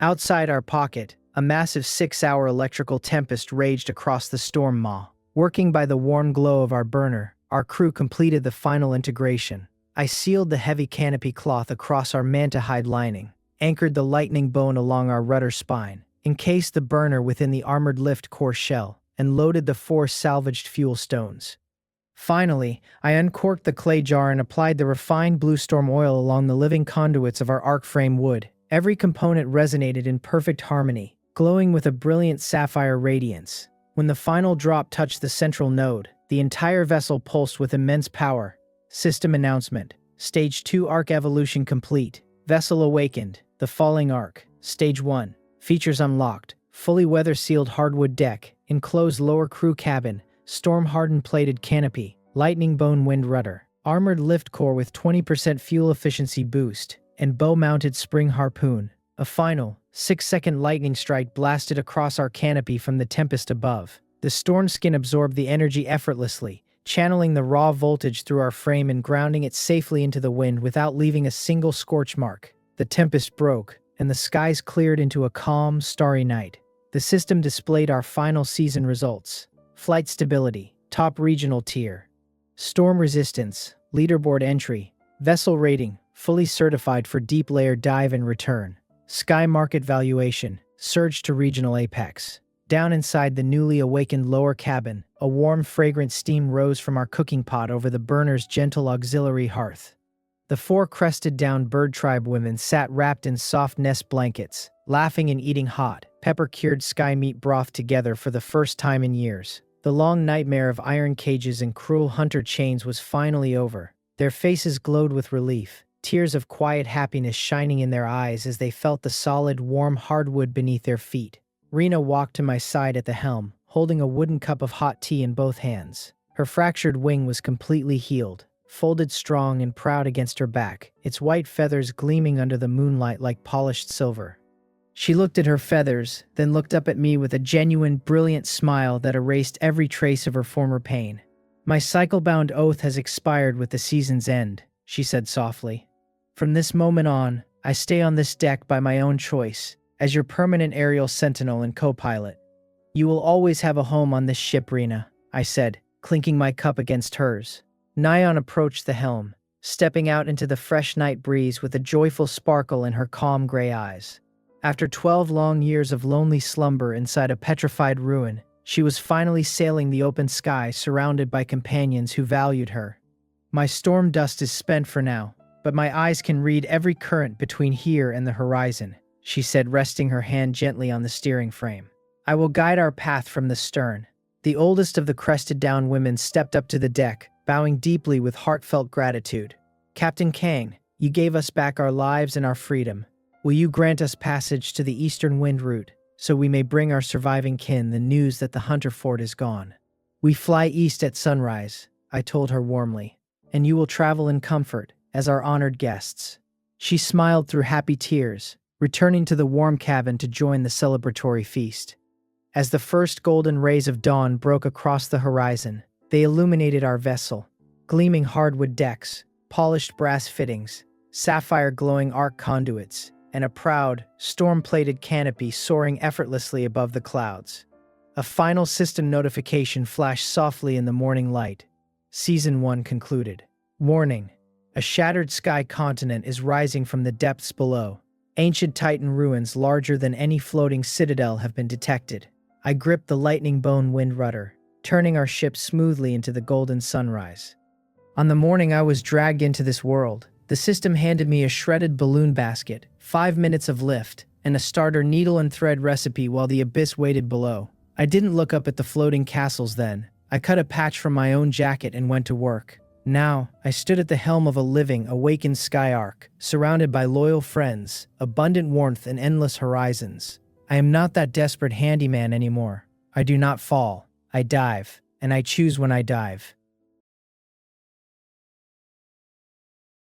Outside our pocket, a massive 6-hour electrical tempest raged across the storm maw. Working by the warm glow of our burner, our crew completed the final integration. I sealed the heavy canopy cloth across our manta hide lining, anchored the lightning bone along our rudder spine, encased the burner within the armored lift core shell, and loaded the 4 salvaged fuel stones. Finally, I uncorked the clay jar and applied the refined blue storm oil along the living conduits of our arc frame wood. Every component resonated in perfect harmony, glowing with a brilliant sapphire radiance. When the final drop touched the central node, the entire vessel pulsed with immense power. System announcement. Stage 2 arc evolution complete. Vessel awakened. The falling arc. Stage 1. Features unlocked. Fully weather-sealed hardwood deck, enclosed lower crew cabin, storm-hardened plated canopy, lightning bone wind rudder, armored lift core with 20% fuel efficiency boost, and bow-mounted spring harpoon. A final, 6-second lightning strike blasted across our canopy from the tempest above. The storm skin absorbed the energy effortlessly, channeling the raw voltage through our frame and grounding it safely into the wind without leaving a single scorch mark. The tempest broke, and the skies cleared into a calm, starry night. The system displayed our final season results. Flight stability, top regional tier. Storm resistance, leaderboard entry. Vessel rating, fully certified for deep layer dive and return. Sky market valuation, surge to regional apex. Down inside the newly awakened lower cabin, a warm, fragrant steam rose from our cooking pot over the burner's gentle auxiliary hearth. The 4 crested-down bird tribe women sat wrapped in soft nest blankets, laughing and eating hot, pepper-cured sky meat broth together for the first time in years. The long nightmare of iron cages and cruel hunter chains was finally over. Their faces glowed with relief, tears of quiet happiness shining in their eyes as they felt the solid, warm hardwood beneath their feet. Rena walked to my side at the helm, holding a wooden cup of hot tea in both hands. Her fractured wing was completely healed, folded strong and proud against her back, its white feathers gleaming under the moonlight like polished silver. She looked at her feathers, then looked up at me with a genuine, brilliant smile that erased every trace of her former pain. My cycle-bound oath has expired with the season's end, she said softly. From this moment on, I stay on this deck by my own choice, as your permanent aerial sentinel and co-pilot. You will always have a home on this ship, Rena, I said, clinking my cup against hers. Nyan approached the helm, stepping out into the fresh night breeze with a joyful sparkle in her calm gray eyes. After 12 long years of lonely slumber inside a petrified ruin, she was finally sailing the open sky surrounded by companions who valued her. My storm dust is spent for now, but my eyes can read every current between here and the horizon, she said, resting her hand gently on the steering frame. I will guide our path from the stern. The oldest of the crested-down women stepped up to the deck, bowing deeply with heartfelt gratitude. Captain Kang, you gave us back our lives and our freedom. Will you grant us passage to the eastern wind route, so we may bring our surviving kin the news that the Hunter Fort is gone? We fly east at sunrise, I told her warmly, and you will travel in comfort as our honored guests. She smiled through happy tears, returning to the warm cabin to join the celebratory feast. As the first golden rays of dawn broke across the horizon, they illuminated our vessel, gleaming hardwood decks, polished brass fittings, sapphire-glowing arc conduits, and a proud, storm-plated canopy soaring effortlessly above the clouds. A final system notification flashed softly in the morning light. Season 1 concluded. Warning: a shattered sky continent is rising from the depths below. Ancient Titan ruins larger than any floating citadel have been detected. I gripped the lightning bone wind rudder, turning our ship smoothly into the golden sunrise. On the morning I was dragged into this world, the system handed me a shredded balloon basket, 5 minutes of lift, and a starter needle and thread recipe while the abyss waited below. I didn't look up at the floating castles then. I cut a patch from my own jacket and went to work. Now, I stood at the helm of a living, awakened sky arc, surrounded by loyal friends, abundant warmth, and endless horizons. I am not that desperate handyman anymore. I do not fall. I dive, and I choose when I dive.